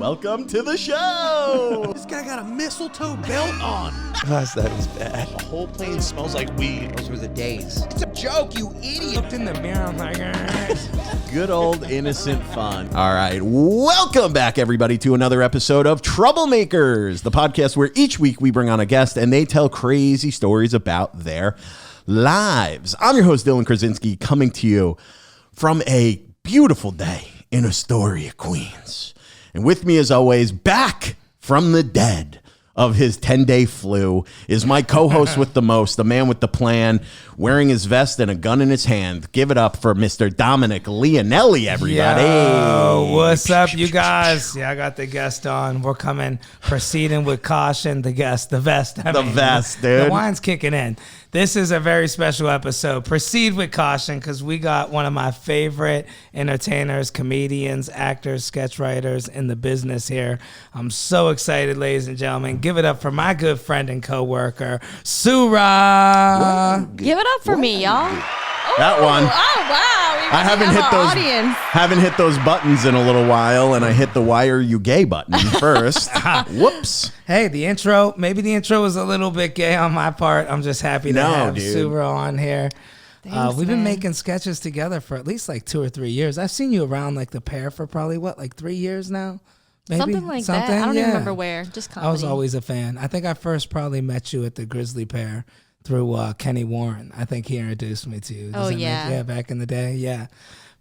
Welcome to the show. This guy got a mistletoe belt on. Gosh, that is bad. The whole plane smells like weed. Those were the days. It's a joke, you idiot. Looked in the mirror, I'm like, Good old innocent fun. All right. Welcome back, everybody, to another episode of Troublemakers, the podcast where each week we bring on a guest and they tell crazy stories about their lives. I'm your host, Dylan Krasinski, coming to you from a beautiful day in Astoria, Queens. And with me, as always, back from the dead of his 10-day flu, is my co-host with the most, the man with the plan, wearing his vest and a gun in his hand. Give it up for Mr. Dominic Leonelli, everybody. Yo, what's up, you guys? Yeah, I got the guest on. We're proceeding with caution. The vest, dude. The wine's kicking in. This is a very special episode. Proceed with caution because we got one of my favorite entertainers, comedians, actors, sketch writers in the business here. I'm so excited, ladies and gentlemen. Give it up for my good friend and co-worker, Soo Ra. Give it up for me, y'all. That one. Oh, wow. We really haven't hit those buttons in a little while, and I hit the "Why are you gay" button first. Whoops. Hey, maybe the intro was a little bit gay on my part. I'm just happy to have Soo Ra on here. Thanks, we've been making sketches together for at least like 2 or 3 years. I've seen you around like the pair for probably 3 years now? Maybe? Something like that. I don't even remember where. Just comedy. I was always a fan. I think I first probably met you at the Grizzly Pair through Kenny Warren. I think he introduced me to you. Yeah, back in the day. Yeah,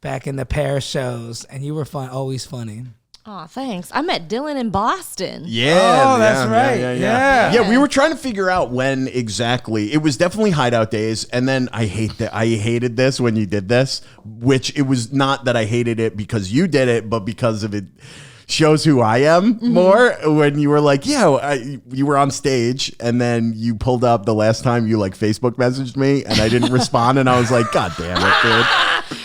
back in the pair shows. And you were fun, always funny. Oh, thanks. I met Dylan in Boston. Yeah. Oh, that's right. Yeah, we were trying to figure out when exactly. It was definitely Hideout days. And then I hated this when you did this, which it was not that I hated it because you did it, but because of it shows who I am more. When you were like, you were on stage and then you pulled up the last time you Facebook messaged me and I didn't respond. And I was like, God damn it, dude.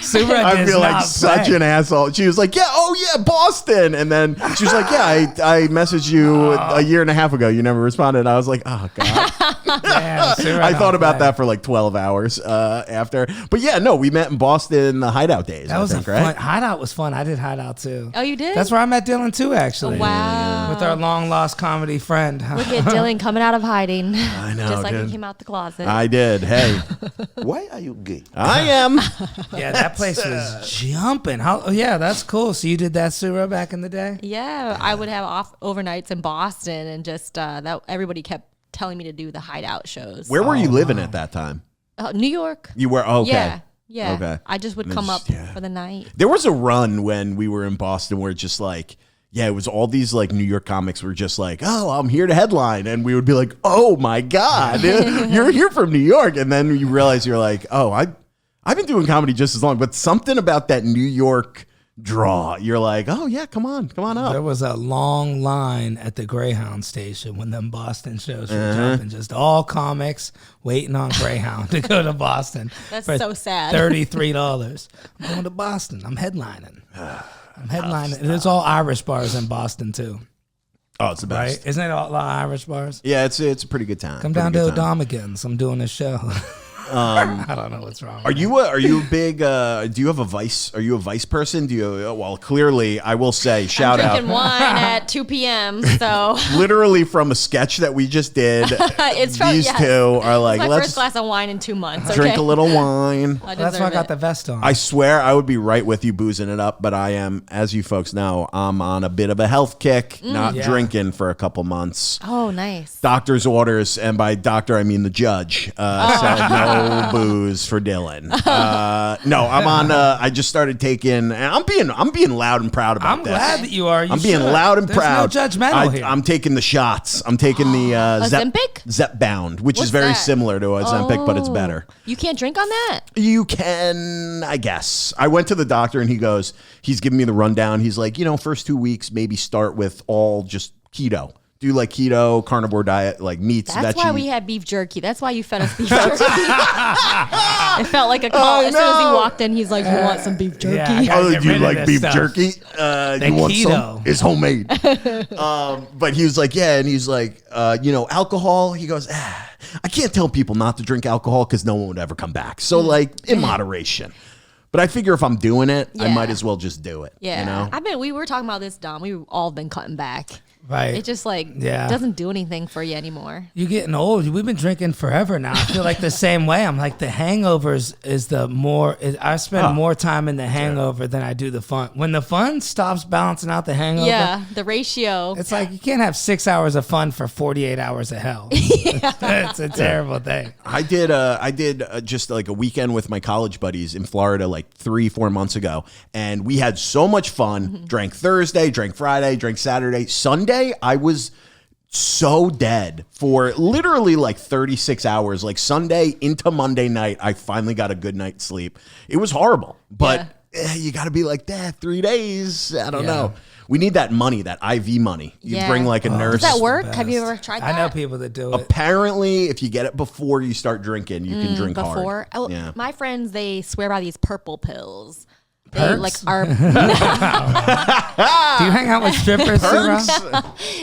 I feel like such an asshole. She was like, Boston. And then she was like, I messaged you a year and a half ago. You never responded. I was like, oh, God. I thought about that for like 12 hours after. But we met in Boston, the Hideout days. That was fun. Hideout was fun. I did Hideout too. Oh, you did? That's where I met Dylan too, actually. Oh, wow. With our long lost comedy friend. Look at Dylan coming out of hiding. I know, just like dude. he came out the closet. I did. Hey. Why are you gay? I am. Yeah, that place was jumping. That's cool. So you did that, Soo Ra, back in the day? Yeah, I would have off overnights in Boston and just that everybody kept telling me to do the Hideout shows. Where were you living at that time? New York. You were? Okay. Yeah. Okay. I just would come up for the night. There was a run when we were in Boston where just it was all these New York comics were just like, oh, I'm here to headline. And we would be like, oh my God, you're here from New York. And then you realize you're like, oh, I've been doing comedy just as long, but something about that New York draw, you're like, oh yeah, come on up. There was a long line at the Greyhound station when them Boston shows were jumping, just all comics waiting on Greyhound to go to Boston. That's so sad. $33. I'm going to Boston. I'm headlining. There's all Irish bars in Boston too. Oh, it's the best. Right? Isn't it all Irish bars? Yeah, it's a pretty good time. Come down to O'Domagons. I'm doing a show. I don't know what's wrong. Are you a big? Do you have a vice? Are you a vice person? Do you? Well, clearly, I will say, shout out. Drinking wine at 2 p.m. So literally from a sketch that we just did, these two are like, my let's first glass of wine in 2 months. Drink a little wine. That's why I got the vest on. I swear I would be right with you boozing it up, but I am, as you folks know, I'm on a bit of a health kick, not drinking for a couple months. Oh, nice. Doctor's orders, and by doctor I mean the judge. So no booze for Dylan. No, I'm on. I just started taking. I'm being loud and proud about this. I'm glad that you are. I'm being loud and proud. There's no judgmental here. I'm taking the shots. I'm taking the Ozempic? Zepbound, which is very similar to Ozempic, but it's better. You can't drink on that? You can, I guess. I went to the doctor and he's giving me the rundown. He's like, first 2 weeks, maybe start with all just keto. Do keto, carnivore diet, meats, veggies. That's why we had beef jerky. That's why you fed us beef jerky. It felt like a call. As soon as he walked in, he's like, you want some beef jerky? Yeah, do you like beef jerky? The you want keto. some? It's homemade. But he was like, and he's like, alcohol. He goes, I can't tell people not to drink alcohol because no one would ever come back. So in moderation. But I figure if I'm doing it, I Yeah. might as well just do it. Yeah. You know? We were talking about this, Dom. We've all been cutting back. Right. It just doesn't do anything for you anymore. You're getting old. We've been drinking forever now. I feel like the same way. I'm like, the hangovers I spend more time in the hangover than I do the fun. When the fun stops balancing out the hangover, Yeah, the ratio. it's like you can't have 6 hours of fun for 48 hours of hell. It's a terrible thing. I did just like a weekend with my college buddies in Florida like 3-4 months ago, and we had so much fun. Drank Thursday, drank Friday, drank Saturday, Sunday. I was so dead for literally like 36 hours. Like Sunday into Monday night, I finally got a good night's sleep. It was horrible, but you got to be like that 3 days. I don't know. We need that money, that IV money. You bring like a nurse. Does that work? Have you ever tried that? I know people that do it. Apparently, if you get it before you start drinking, you can drink Before? hard. Oh, Yeah. my friends, they swear by these purple pills. They Perks? like are Do you hang out with strippers, Soo Ra?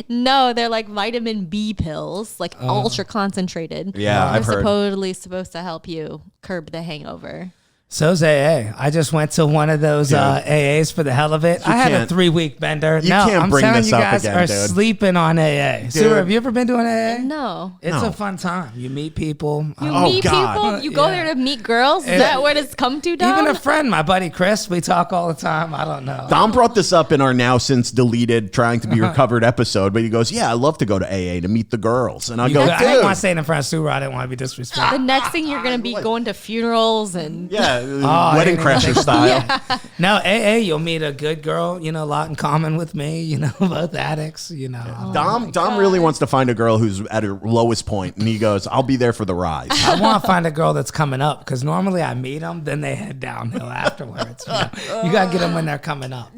no, they're like vitamin B pills, like ultra concentrated. Yeah, I've they're heard. supposed to help you curb the hangover. So's AA. I just went to one of those AAs for the hell of it. I had a can't- 3-week bender. you can't I'm bring telling this you up guys again, are dude. sleeping on AA. Soo Ra, have you ever been to an AA? No. It's No. a fun time. You meet people. You Oh, meet God. people? You go there to meet girls? Is that what it's come to, Dom? Even a friend, my buddy Chris, we talk all the time. I don't know. Dom brought this up in our now since deleted Trying to Be Recovered episode, but he goes, yeah, I love to go to AA to meet the girls. And I go, I didn't dude. want to say it in front of Soo Ra. I didn't want to be the disrespectful. next thing you're going to be going to funerals and... Yeah, I wedding didn't even crasher think- style. No, AA, you'll meet a good girl, a lot in common with me, both addicts, Dom really wants to find a girl who's at her lowest point, and he goes, I'll be there for the rise. I want to find a girl that's coming up because normally I meet them, then they head downhill afterwards. You got to get them when they're coming up.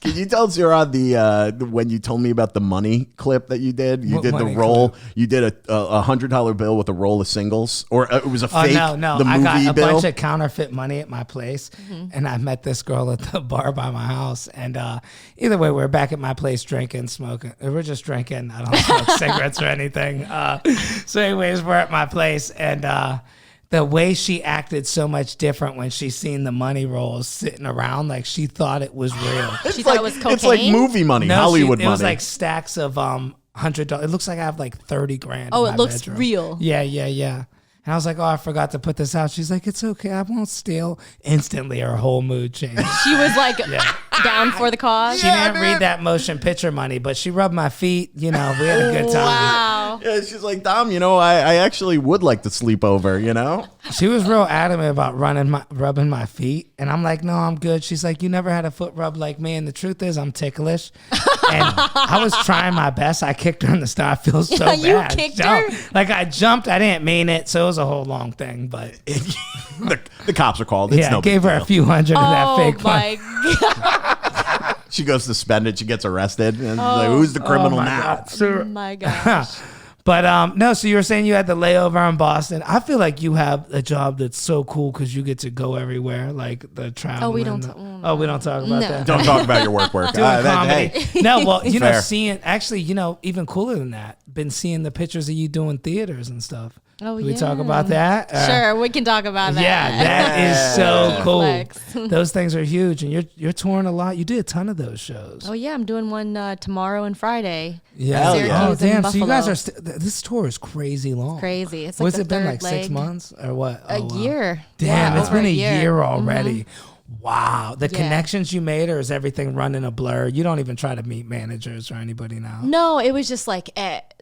Can you tell Soo Ra when you told me about the money clip that you did? You What did the money roll. clip? You did a $100 bill with a roll of singles, or it was a Oh, fake. no. The I movie got a bill. bunch of counterfeit money at my place, and I met this girl at the bar by my house. And either way, we're back at my place drinking, smoking. We're just drinking. I don't smoke cigarettes or anything. So anyways, we're at my place, and the way she acted so much different when she seen the money rolls sitting around, like she thought it was real. She thought it was cocaine? It's like movie money, Hollywood money. It was like stacks of $100. It looks like I have like 30 grand. Oh, in it my looks bedroom. real. Yeah. And I was like, oh, I forgot to put this out. She's like, it's okay. I won't steal. Instantly, her whole mood changed. She was like down for the cause. She didn't read that motion picture money, but she rubbed my feet. We had a good time. Wow. Yeah, she's like, Dom, I actually would like to sleep over, She was real adamant about rubbing my feet. And I'm like, no, I'm good. She's like, you never had a foot rub like me. And the truth is, I'm ticklish. And I was trying my best. I kicked her in the stomach. I feel so bad. You kicked her? Like I jumped. I didn't mean it. So it was a whole long thing. But the cops are called. It's no gave big her deal. a few hundred of that fake money. my She goes suspended. She gets arrested. And like, who's the criminal now? Oh my gosh. But no, so you were saying you had the layover in Boston. I feel like you have a job that's so cool because you get to go everywhere, like the travel. we don't we don't talk about that. Don't talk about your work. Doing That- comedy. hey, No, well, Fair. seeing actually, even cooler than that. Been seeing the pictures of you doing theaters and stuff. Oh, Can we talk about that? Sure, we can talk about that. Yeah, that is so Key cool. flex. Those things are huge, and you're touring a lot. You did a ton of those shows. Oh yeah, I'm doing one tomorrow and Friday. Yeah. Syracuse Oh, and damn. So you guys Buffalo. are this tour is crazy long. Crazy. It's like What's the it been third like 6 leg. months or what? A Oh, wow. year. Damn, Yeah, it's over been a year. year already. Wow. The Yeah. connections you made, or is everything running a blur? You don't even try to meet managers or anybody now. No, it was just like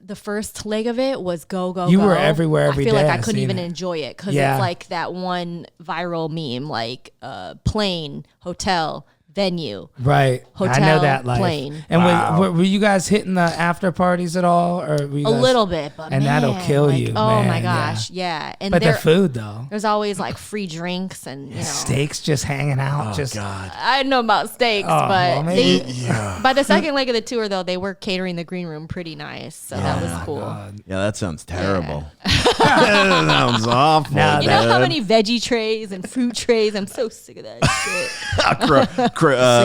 the first leg of it was go. You were everywhere every I feel day. like I I couldn't seen even it. enjoy it because Yeah. it's like that one viral meme, like plane, hotel, venue. Right. I know Hotel, that life. plane. And Wow. were you guys hitting the after parties at all? Or were you A guys- little bit, but And that'll man, kill like, you, Oh man, my gosh, yeah. And But the there, food, though. there's always like free drinks and Steaks just hanging out. Oh, just God. I don't know about steaks, Oh, well, but maybe- by the second leg of the tour, though, they were catering the green room pretty nice, so that was cool. Yeah, that sounds terrible. That sounds awful. No, You know how dude. many veggie trays and fruit trays? I'm so sick of that shit.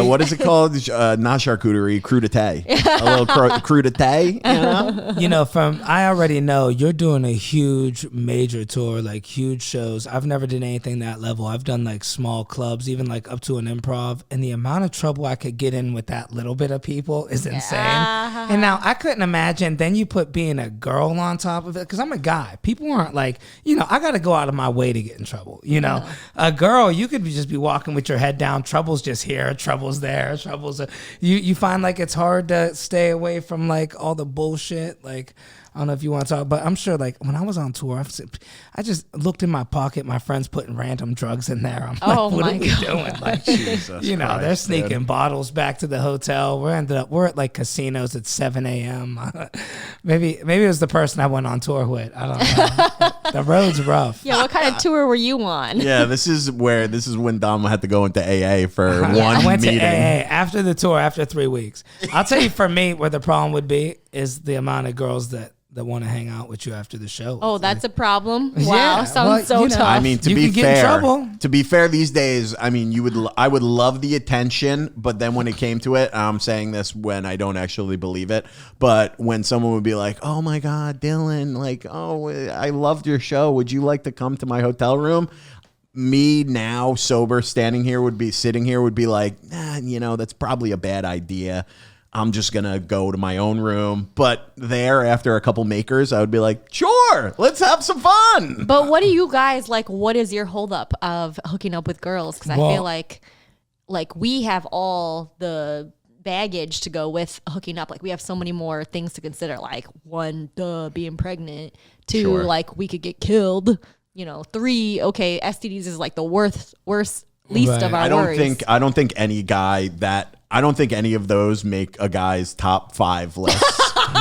what is it called? Not charcuterie, crudité. A little crudité, you know? You know, I already know you're doing a huge major tour, like huge shows. I've never done anything that level. I've done like small clubs, even like up to an improv. And the amount of trouble I could get in with that little bit of people is insane. And now I couldn't imagine, then you put being a girl on top of it, because I'm a guy. People aren't like, you know, I got to go out of my way to get in trouble. You know, a girl, you could just be walking with your head down. Trouble's just here. Trouble's there. You find like it's hard to stay away from like all the bullshit. Like, I don't know if you want to talk, but I'm sure like when I was on tour, I just looked in my pocket. My friends putting random drugs in there. I'm like, what are we doing? Like, Jesus you know, Christ, they're sneaking dude. bottles back to the hotel. We're at like casinos at 7 a.m. Maybe it was the person I went on tour with. I don't know. The road's rough. Yeah, what kind of tour were you on? Yeah, this is when Dom had to go into AA for one I went meeting. to AA after the tour after 3 weeks. I'll tell you, for me, where the problem would be is the amount of girls that want to hang out with you after the show. Oh, that's a problem. Wow, Yeah, sounds so you know, tough. I mean, You can get in trouble. to be fair, these days, I mean, I would love the attention, but then when it came to it, I'm saying this when I don't actually believe it, but when someone would be like, "Oh my God, Dylan, like, oh, I loved your show. Would you like to come to my hotel room?" Me now, sober, sitting here would be like, nah, you know, that's probably a bad idea. I'm just going to go to my own room. But there, after a couple makers, I would be like, sure, let's have some fun. But what do you guys like? What is your holdup of hooking up with girls? Because I feel like we have all the baggage to go with hooking up. Like we have so many more things to consider. Like 1, being pregnant. 2, Sure. like we could get killed. You know, 3, okay, STDs is like the worst, least Right. of our I don't worries. think any of those make a guy's top 5 list.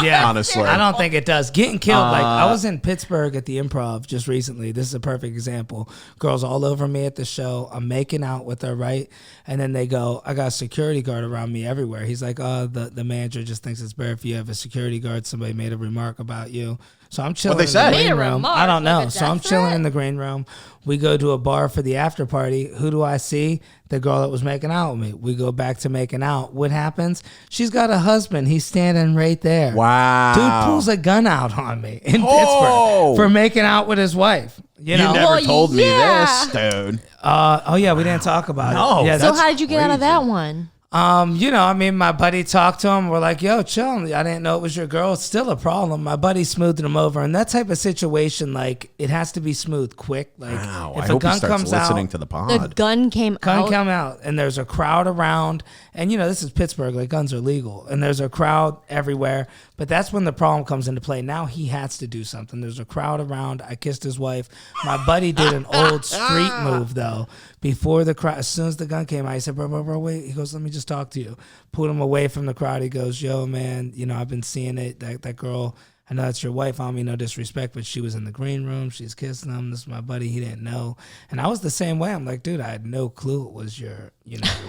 Yeah, honestly. I don't think it does. Getting killed. Like I was in Pittsburgh at the Improv just recently. This is a perfect example. Girls all over me at the show. I'm making out with her, right? And then they go, I got a security guard around me everywhere. He's like, oh, the manager just thinks it's better if you have a security guard. Somebody made a remark about you. So I'm chilling What'd they say? in the Made a green room. remark, I don't know. like a So I'm death chilling threat? in the green room. We go to a bar for the after party. Who do I see? The girl that was making out with me. We go back to making out. What happens? She's got a husband. He's standing right there. Wow. Dude pulls a gun out on me in Oh. Pittsburgh for making out with his wife. You know? You never Well, told me yeah. this, dude. Oh yeah, we didn't talk about No. it. Yeah, So that's, how did you get out of that one? you know, I mean, my buddy talked to him. We're like, yo, chill. I didn't know it was your girl. It's still a problem. My buddy smoothed him over. And that type of situation, like, it has to be smooth quick. Like, Wow. if I a hope he gun starts comes listening out, to the The pod. gun came out. come out, and there's a crowd around. And, you know, this is Pittsburgh. Like, guns are legal. And there's a crowd everywhere. But that's when the problem comes into play. Now he has to do something. There's a crowd around. I kissed his wife. My buddy did an old street move, though. Before the crowd, as soon as the gun came out, he said, bro, wait. He goes, let me just talk to you. Pulled him away from the crowd. He goes, yo, man, you know, I've been seeing it. That girl, I know that's your wife. I don't mean no disrespect, but she was in the green room. She's kissing him. This is my buddy. He didn't know. And I was the same way. I'm like, dude, I had no clue it was your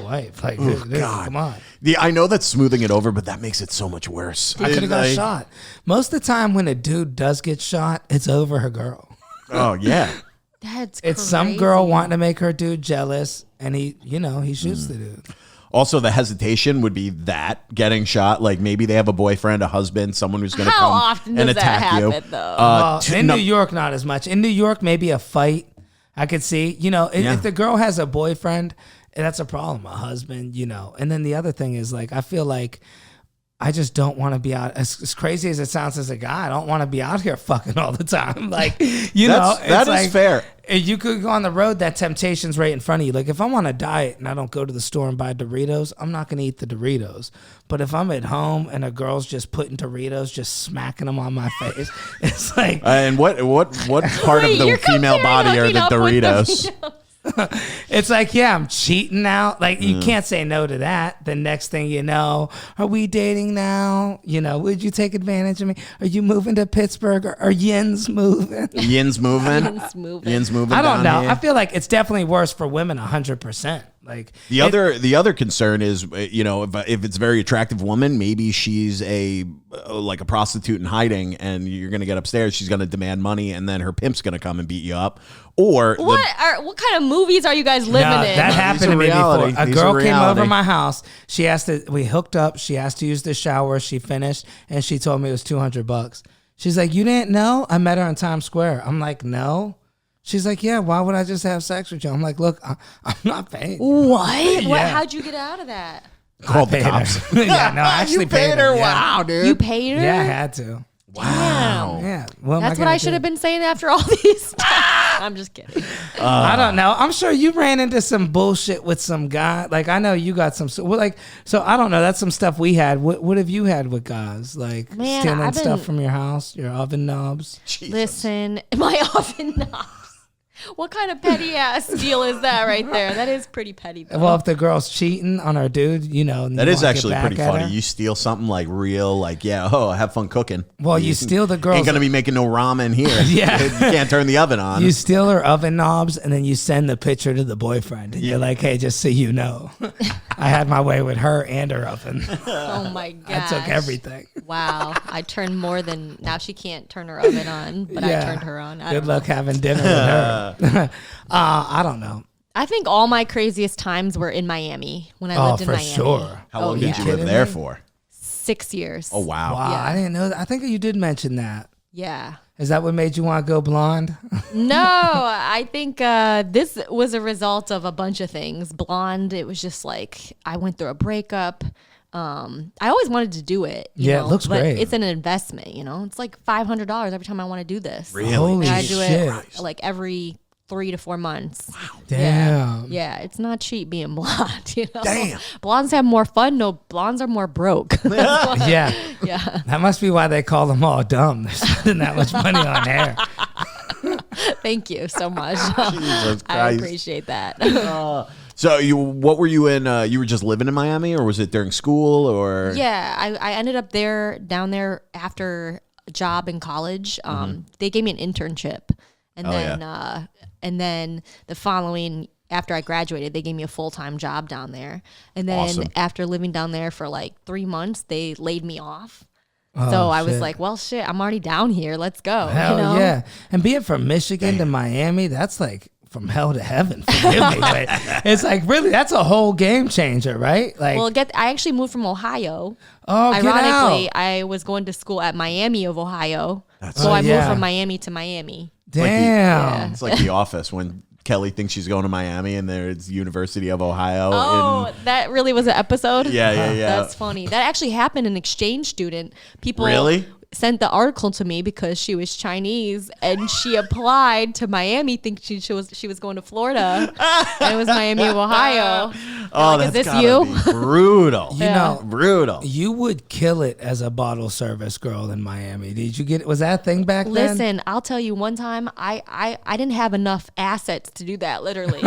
wife. Like, dude, God. come on. I know that's smoothing it over, but that makes it so much worse. I could have got Like- shot. Most of the time when a dude does get shot, it's over her girl. Oh, yeah. That's It's some girl crazy. wanting to make her dude jealous, and he shoots the dude. Also, the hesitation would be that getting shot. Like maybe they have a boyfriend, a husband, someone who's going to How come often and does that attack you. happen, though? Well, in no- New York, not as much. In New York, maybe a fight. I could see, Yeah. if the girl has a boyfriend, that's a problem. A husband, And then the other thing is, like, I feel like I just don't want to be out. As crazy as it sounds as a guy, I don't want to be out here fucking all the time. Like, That is fair. You could go on the road, that temptation's right in front of you. Like, if I'm on a diet and I don't go to the store and buy Doritos, I'm not going to eat the Doritos. But if I'm at home and a girl's just putting Doritos, just smacking them on my face, it's like... And what part Wait, of the you're female comparing body are hooking the up with Doritos? It's like, yeah, I'm cheating now. Like, you can't say no to that. The next thing you know, are we dating now? Would you take advantage of me? Are you moving to Pittsburgh? Or are Yin's moving? Yin's moving. Yin's moving. Yin's moving. I don't down know. here. I feel like it's definitely worse for women, 100%. Like the other concern is, if it's a very attractive woman, maybe she's like a prostitute in hiding, and you're gonna get upstairs. She's gonna demand money, and then her pimp's gonna come and beat you up. Or what kind of movies are you guys living in? That happened to me before. A These girl are came reality. over my house. She asked to, we hooked up. She asked to use the shower. She finished, and she told me it was $200. She's like, "You didn't know?" I met her in Times Square. I'm like, "No." She's like, "Yeah, why would I just have sex with you?" I'm like, "Look, I'm not paying." What? Yeah. How'd you get out of that? called the Paid cops. her. Yeah, no, I actually paid her. Yeah. Wow, dude. You paid her? Yeah, I had to. Wow. Yeah. Well, That's what I should have been saying after all these times. I'm just kidding. I don't know. I'm sure you ran into some bullshit with some guy. Like, I know you got some. Well, like, so I don't know. That's some stuff we had. What have you had with guys? Like, Man, stealing I've stuff been- from your house, your oven knobs. Jesus. Listen, my oven knobs. What kind of petty ass deal is that right there? That is pretty petty. Though. Well, if the girl's cheating on her dude, That you is wanna get actually back pretty at funny. her. You steal something like real, like, I have fun cooking. Well, you steal the girl's. Ain't gonna be making no ramen here. Yeah. You can't turn the oven on. You steal her oven knobs, and then you send the picture to the boyfriend. And you're like, "Hey, just so you know, I had my way with her and her oven. Oh my god! I took everything." Wow, I turned more than now. She can't turn her oven on, but I turned her on. I Good don't luck know. having dinner with her. I don't know. I think all my craziest times were in Miami when I Oh, lived in for Miami. sure. How long Oh, did yeah. you live there for? 6 years. Oh, wow. Wow, Yeah. I didn't know that. I think you did mention that. Yeah. Is that what made you want to go blonde? No, I think this was a result of a bunch of things. Blonde, it was just like I went through a breakup. I always wanted to do it. You Yeah, it know, looks but great. It's an investment, It's like $500 every time I want to do this. Really? Holy And I do shit. it like every 3 to 4 months. Damn. Yeah, it's not cheap being blonde, Damn. Blondes have more fun. No, blondes are more broke. Yeah. Yeah. That must be why they call them all dumb. They're spending that much money on hair. Thank you so much. Jesus I Christ. appreciate that. So what were you in? You were just living in Miami, or was it during school, or? Yeah, I ended up down there after a job in college. They gave me an internship, and then the following after I graduated, they gave me a full-time job down there. And then Awesome. after living down there for like 3 months, they laid me off. So I was shit. like, well, shit, I'm already down here. Let's go. Hell yeah. And being from Michigan to Miami, that's like from hell to heaven. Forgive me, but it's like really, that's a whole game changer, right? Like, Well, I actually moved from Ohio. oh, get Ironically, out. I was going to school at Miami of Ohio. So Oh, I moved yeah. from Miami to Miami. Damn. It's like The Office when Kelly thinks she's going to Miami, and there's University of Ohio. Oh, that really was an episode? Yeah. That's funny. That actually happened. An exchange student. People Really? sent the article to me because she was Chinese and she applied to Miami thinking she was going to Florida. And it was Miami of Ohio. Oh, like, is that's this gotta you? be brutal. You know, Brutal. you would kill it as a bottle service girl in Miami. Did you get? Was that a thing back then? Listen, I'll tell you one time I didn't have enough assets to do that, literally.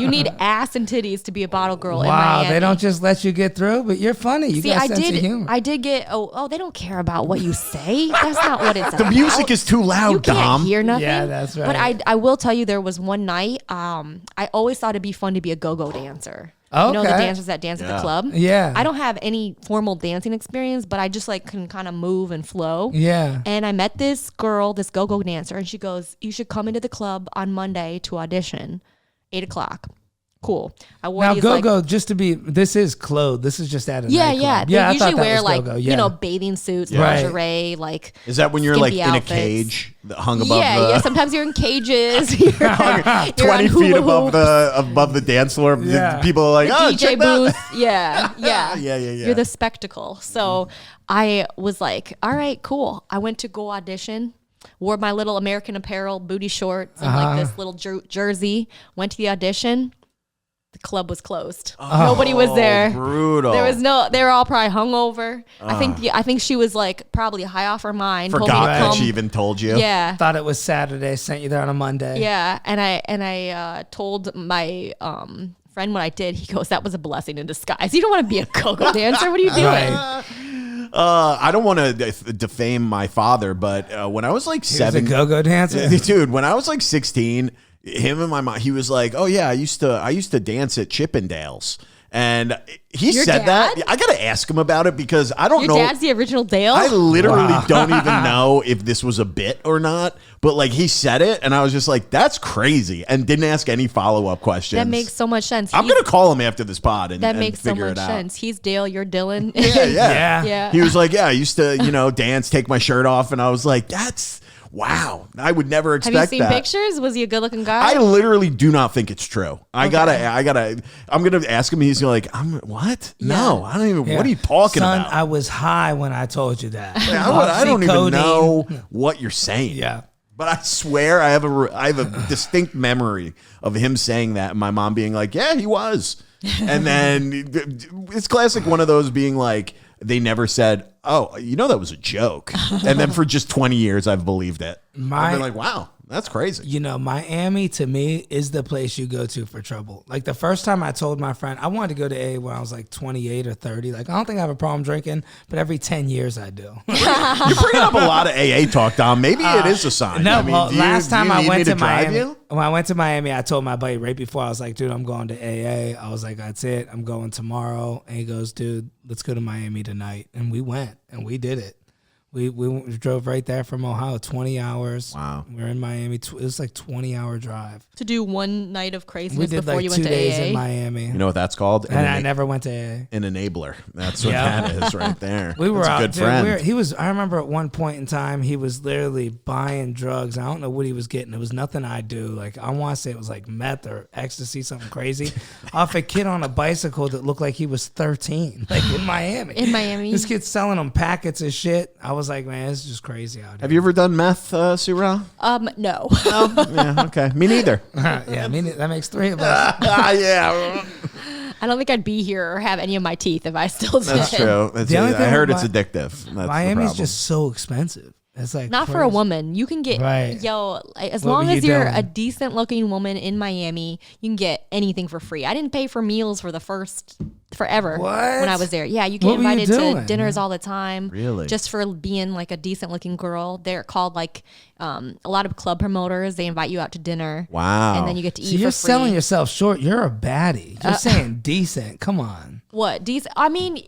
You need ass and titties to be a bottle girl in Wow, Miami. they don't just let you get through, but you're funny. You See, got I sense of did. humor. I did get. Oh, they don't care about what you say. That's not what it's. The music is too loud, You can't Dom. hear nothing. Yeah, that's But right. I will tell you, there was one night. I always thought it'd be fun to be a go-go dancer. You know the Okay. dancers that dance at the club. Yeah. I don't have any formal dancing experience, but I just like can kind of move and flow. Yeah. And I met this girl, this go-go dancer, and she goes, "You should come into the club on Monday to audition, 8:00." Cool. I wore Now, these, go-go, just to be, this is clothes. This is just at a Yeah, nightclub. yeah. They I usually thought that wear was like go-go. Yeah. bathing suits, Right. lingerie, like. Is that when you're like skimpy in a outfits. cage that hung above Yeah. the Sometimes you're in cages. You're 20 on feet hula above the dance floor? Yeah. People are like, oh, DJ check booth. that. Yeah. Yeah. You're the spectacle. So I was like, all right, cool. I went to go audition, wore my little American Apparel booty shorts and like this little jersey, went to the audition. The club was closed. Nobody was there. Brutal. They were all probably hungover. I think she was like probably high off her mind. told me to Forgot that come. she even told you. Yeah. Thought it was Saturday, sent you there on a Monday. Yeah, and I told my friend what I did. He goes, "That was a blessing in disguise. You don't want to be a go-go dancer. What are you doing?" Right. I don't want to defame my father, but when I was like He was a 7, go-go dancer. dude, when I was like 16, him and my mom. He was like, "Oh yeah, I used to dance at Chippendales." And he Your said dad? that. I got to ask him about it because I don't know. Your dad's the original Dale? I literally don't even know if this was a bit or not. But like he said it, and I was just like, "That's crazy," and didn't ask any follow-up questions. That makes so much sense. I'm gonna call him after this pod and That makes so figure much it out. sense. He's Dale, you're Dylan. Yeah. He was like, "Yeah, I used to, dance, take my shirt off," and I was like, "That's wow. I would never Have expect you seen that." pictures? Was he a good-looking guy? I literally do not think it's true. I'm gonna ask him. He's like, what? No, I don't even. Yeah. What are you talking Son, about? I was high when I told you that. I don't even Oxycodone. know what you're saying. Yeah. But I swear I have a distinct memory of him saying that and my mom being like, "Yeah, he was." And then it's classic one of those being like, they never said, "Oh, that was a joke." And then for just 20 years, I've believed it. I've been like, wow, that's crazy. Miami to me is the place you go to for trouble. Like the first time I told my friend, I wanted to go to AA when I was like 28 or 30. Like, I don't think I have a problem drinking, but every 10 years I do. You're bringing up a lot of AA talk, Dom. Maybe it is a sign. No, I mean, last time I went to Miami, you? when I went to Miami, I told my buddy right before, I was like, dude, I'm going to AA. I was like, that's it. I'm going tomorrow. And he goes, dude, let's go to Miami tonight. And we went and we did it. We drove right there from Ohio, 20 hours. Wow. We were in Miami. It was like 20-hour drive. to do one night of craziness We did before like you 2 went to days AA? in Miami. You know what that's called? And I never went to AA. An enabler. That's what Yeah. that is right there. We were That's out. a good Dude, friend. I remember at one point in time, he was literally buying drugs. I don't know what he was getting. It was nothing I do. Like, I want to say it was like meth or ecstasy, something crazy, off a kid on a bicycle that looked like he was 13, like in Miami. In Miami? This kid's selling them packets of shit. I was like, man, this is just crazy out here. Have you ever done meth, Soo Ra? No. Yeah, okay. Me neither. Yeah, that makes 3 of us. Yeah. I don't think I'd be here or have any of my teeth if I still did. That's true. The only I thing heard with it's addictive. That's the Miami's problem. just so expensive. It's like Not for a crazy. woman. You can get, Right. as What long were you as you're doing? a decent looking woman in Miami, you can get anything for free. I didn't pay for meals for forever What? when I was there. Yeah, you get What were you invited to doing? dinners all the time. Really? Just for being like a decent looking girl. They're called like a lot of club promoters. They invite you out to dinner. Wow. And then you get to So eat you're for free. selling yourself short. You're a baddie. You're saying decent. Come on. What? Decent? I mean,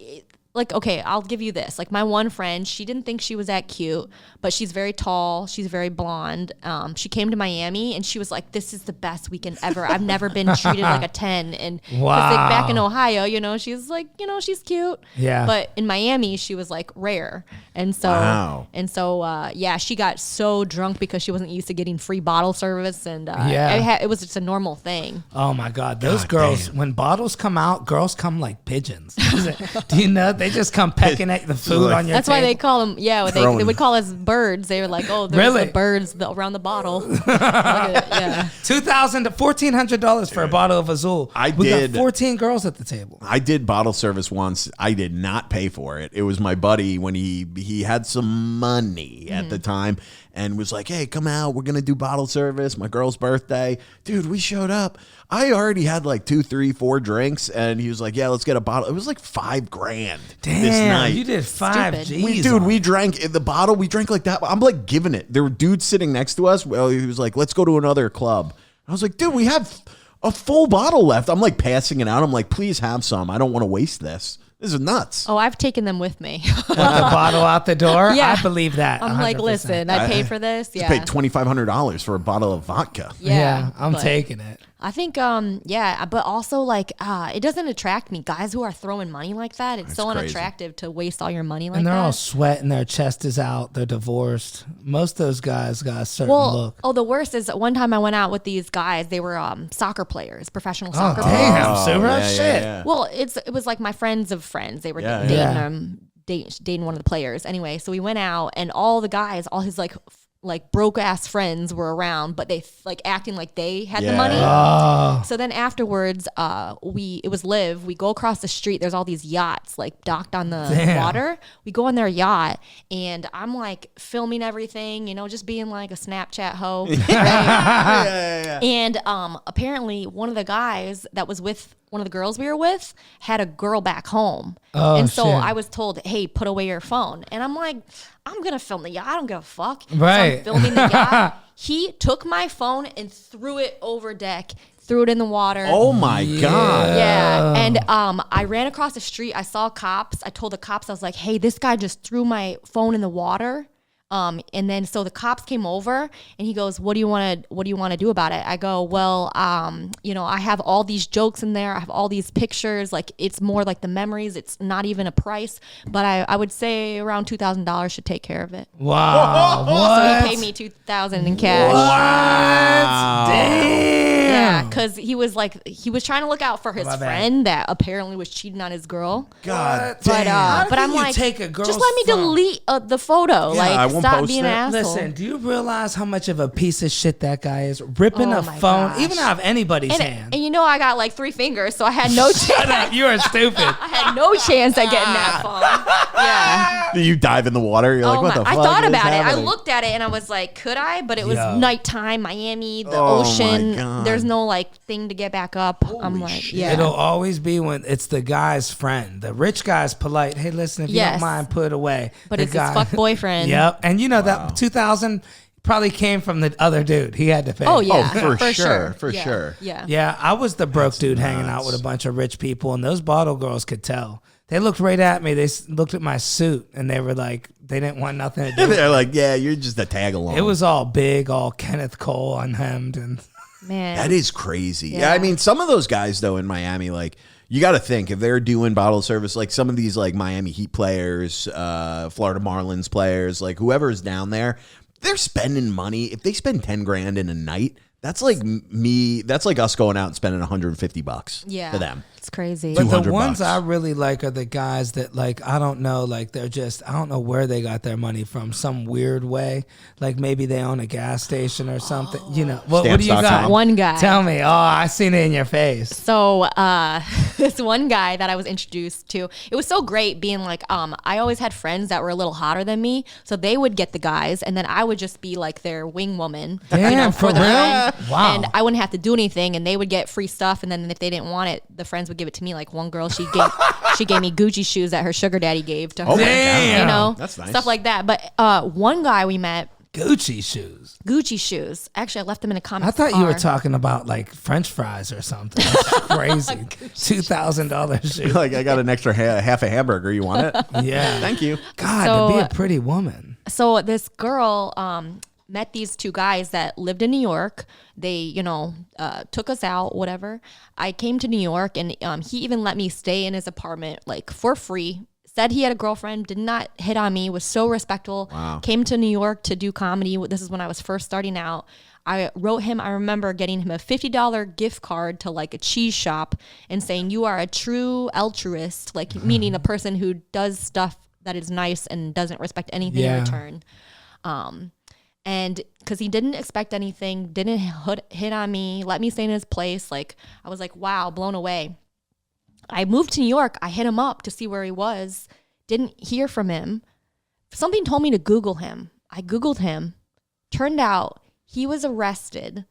like, okay, I'll give you this. Like, my one friend, she didn't think she was that cute, but she's very tall. She's very blonde. She came to Miami, and she was like, this is the best weekend ever. I've never been treated like a 10. And 'cause, like, back in Ohio, she's like, she's cute. Yeah. But in Miami, she was, like, rare. And so, Wow. yeah, she got so drunk because she wasn't used to getting free bottle service. And Yeah. it was just a normal thing. Oh my God, those girls! When bottles come out, girls come like pigeons. Do you know they just come pecking at the food on your? That's why they table? call them. Yeah, they would call us birds. They were like, oh, there's Really? the birds around the bottle. Yeah. $2,000 to $1,400 for a bottle of Azul. We did. got 14 girls at the table. I did bottle service once. I did not pay for it. It was my buddy when he had some money at the time and was like, "Hey, come out. We're going to do bottle service. My girl's birthday." Dude, we showed up. I already had like 2, 3, 4 drinks and he was like, "Yeah, let's get a bottle." It was like $5,000 this night. You did 5 Stupid. G's. We drank the bottle. We drank like that. I'm like giving it. There were dudes sitting next to us. Well, he was like, "Let's go to another club." I was like, "Dude, we have a full bottle left." I'm like passing it out. I'm like, "Please have some. I don't want to waste this. This is nuts." Oh, I've taken them with me. Put the bottle out the door. Yeah. I believe that. I'm like, 100%. listen, I paid for this. I Yeah. paid $2,500 for a bottle of vodka. Yeah, I'm but taking it. I think, but also like, it doesn't attract me. Guys who are throwing money like that, it's so crazy. unattractive to waste all your money like And they're that. all sweating. Their chest is out. They're divorced. Most of those guys got a certain look. the worst is one time I went out with these guys. They were soccer players, professional soccer players. Damn, Soo Ra, yeah, shit. yeah. Well, it was like my friends of friends. They were Yeah, dating yeah. dating one of the players. Anyway, so we went out, and all the guys, all his like broke ass friends were around, but they like acting like they had the money. Oh, So then afterwards, it was Liv. We go across the street. There's all these yachts like docked on the Damn. water. We go on their yacht, and I'm like filming everything, just being like a Snapchat hoe. Right? And apparently, one of the guys that was with one of the girls we were with had a girl back home. Oh, and so shit. I was told, hey, put away your phone. And I'm like, I'm going to film the yacht. I don't give a fuck. Right. So I'm filming the yacht. He took my phone and threw it over deck, threw it in the water. Oh my God. Yeah. And I ran across the street. I saw cops. I told the cops, I was like, hey, this guy just threw my phone in the water. And then so the cops came over and he goes, what do you want to do about it? I go, well, I have all these jokes in there. I have all these pictures. Like, it's more like the memories. It's not even a price, but I would say around $2,000 should take care of it. Wow. So What? he paid me $2,000 in cash. What? Damn. Yeah, because he was trying to look out for his My bad. friend that apparently was cheating on his girl. God What? damn. How But can I'm you like, take a girl's just let me phone? delete the photo. Yeah, I Like, won't stop post being it. an asshole. Listen, do you realize how much of a piece of shit that guy is? Ripping Oh a my phone, gosh. even out of anybody's and, hand. and I got like 3 fingers, so I had no chance. You are stupid. I had no chance at getting that phone. Yeah. Do you dive in the water? You're like, Oh what the my- fuck? I thought is about it. I happening? looked at it and I was like, could I? But it was Yo. nighttime, Miami, the Oh my ocean. God. There's no like thing to get back up. I'm like, shit. yeah. It'll always be when it's the guy's friend. The rich guy's polite. Hey, listen, if you Yes. don't mind, put it away. But The it's his fuck boyfriend. Yep. And that 2000 probably came from the other dude. He had to pay. Oh yeah, for sure, sure, for Yeah. sure. Yeah. Yeah, I was the broke dude hanging out with a bunch of rich people, and those bottle girls could tell. They looked right at me. They looked at my suit, and they were like, they didn't want nothing to do with it. They're like, yeah, you're just a tag along. It was all big, all Kenneth Cole unhemmed, and Man. That is crazy. Yeah. Yeah. I mean, some of those guys though in Miami, like, you got to think if they're doing bottle service, like some of these like Miami Heat players, Florida Marlins players, like whoever's down there, they're spending money. If they spend 10 grand in a night, that's like me. That's like us going out and spending $150 Yeah. for them. It's crazy. But the 200 ones bucks. I really like are the guys that, like, I don't know, like they're just, I don't know where they got their money from, some weird way. Like maybe they own a gas station or something. You know, what do you Stamps.com. got? One guy. Tell me. Oh, I seen it in your face. So this one guy that I was introduced to, it was so great being like, I always had friends that were a little hotter than me, so they would get the guys, and then I would just be like their wing woman. Damn, for the real? friend. Wow. And I wouldn't have to do anything, and they would get free stuff, and then if they didn't want it, the friends would give it to me. Like one girl, she gave me Gucci shoes that her sugar daddy gave to her. Oh my Damn. God. You know, That's nice. stuff like that. But one guy we met, Gucci shoes. Gucci shoes. Actually, I left them in a comment. I thought you were talking about like French fries or something. That's crazy. $2,000 shoes. Like, I got an extra half a hamburger. You want it? Yeah. Thank you. God, to be So- a pretty woman. So this girl met these 2 guys that lived in New York. They, took us out, whatever. I came to New York, and he even let me stay in his apartment, like, for free. Said he had a girlfriend, did not hit on me, was so respectful. Wow. Came to New York to do comedy. This is when I was first starting out. I wrote him, I remember getting him a $50 gift card to like a cheese shop and saying, you are a true altruist, like meaning a person who does stuff that is nice and doesn't respect anything Yeah. in return. And because he didn't expect anything, didn't hit on me, let me stay in his place. Like, I was like, wow, blown away. I moved to New York. I hit him up to see where he was. Didn't hear from him. Something told me to Google him. I Googled him. Turned out he was arrested,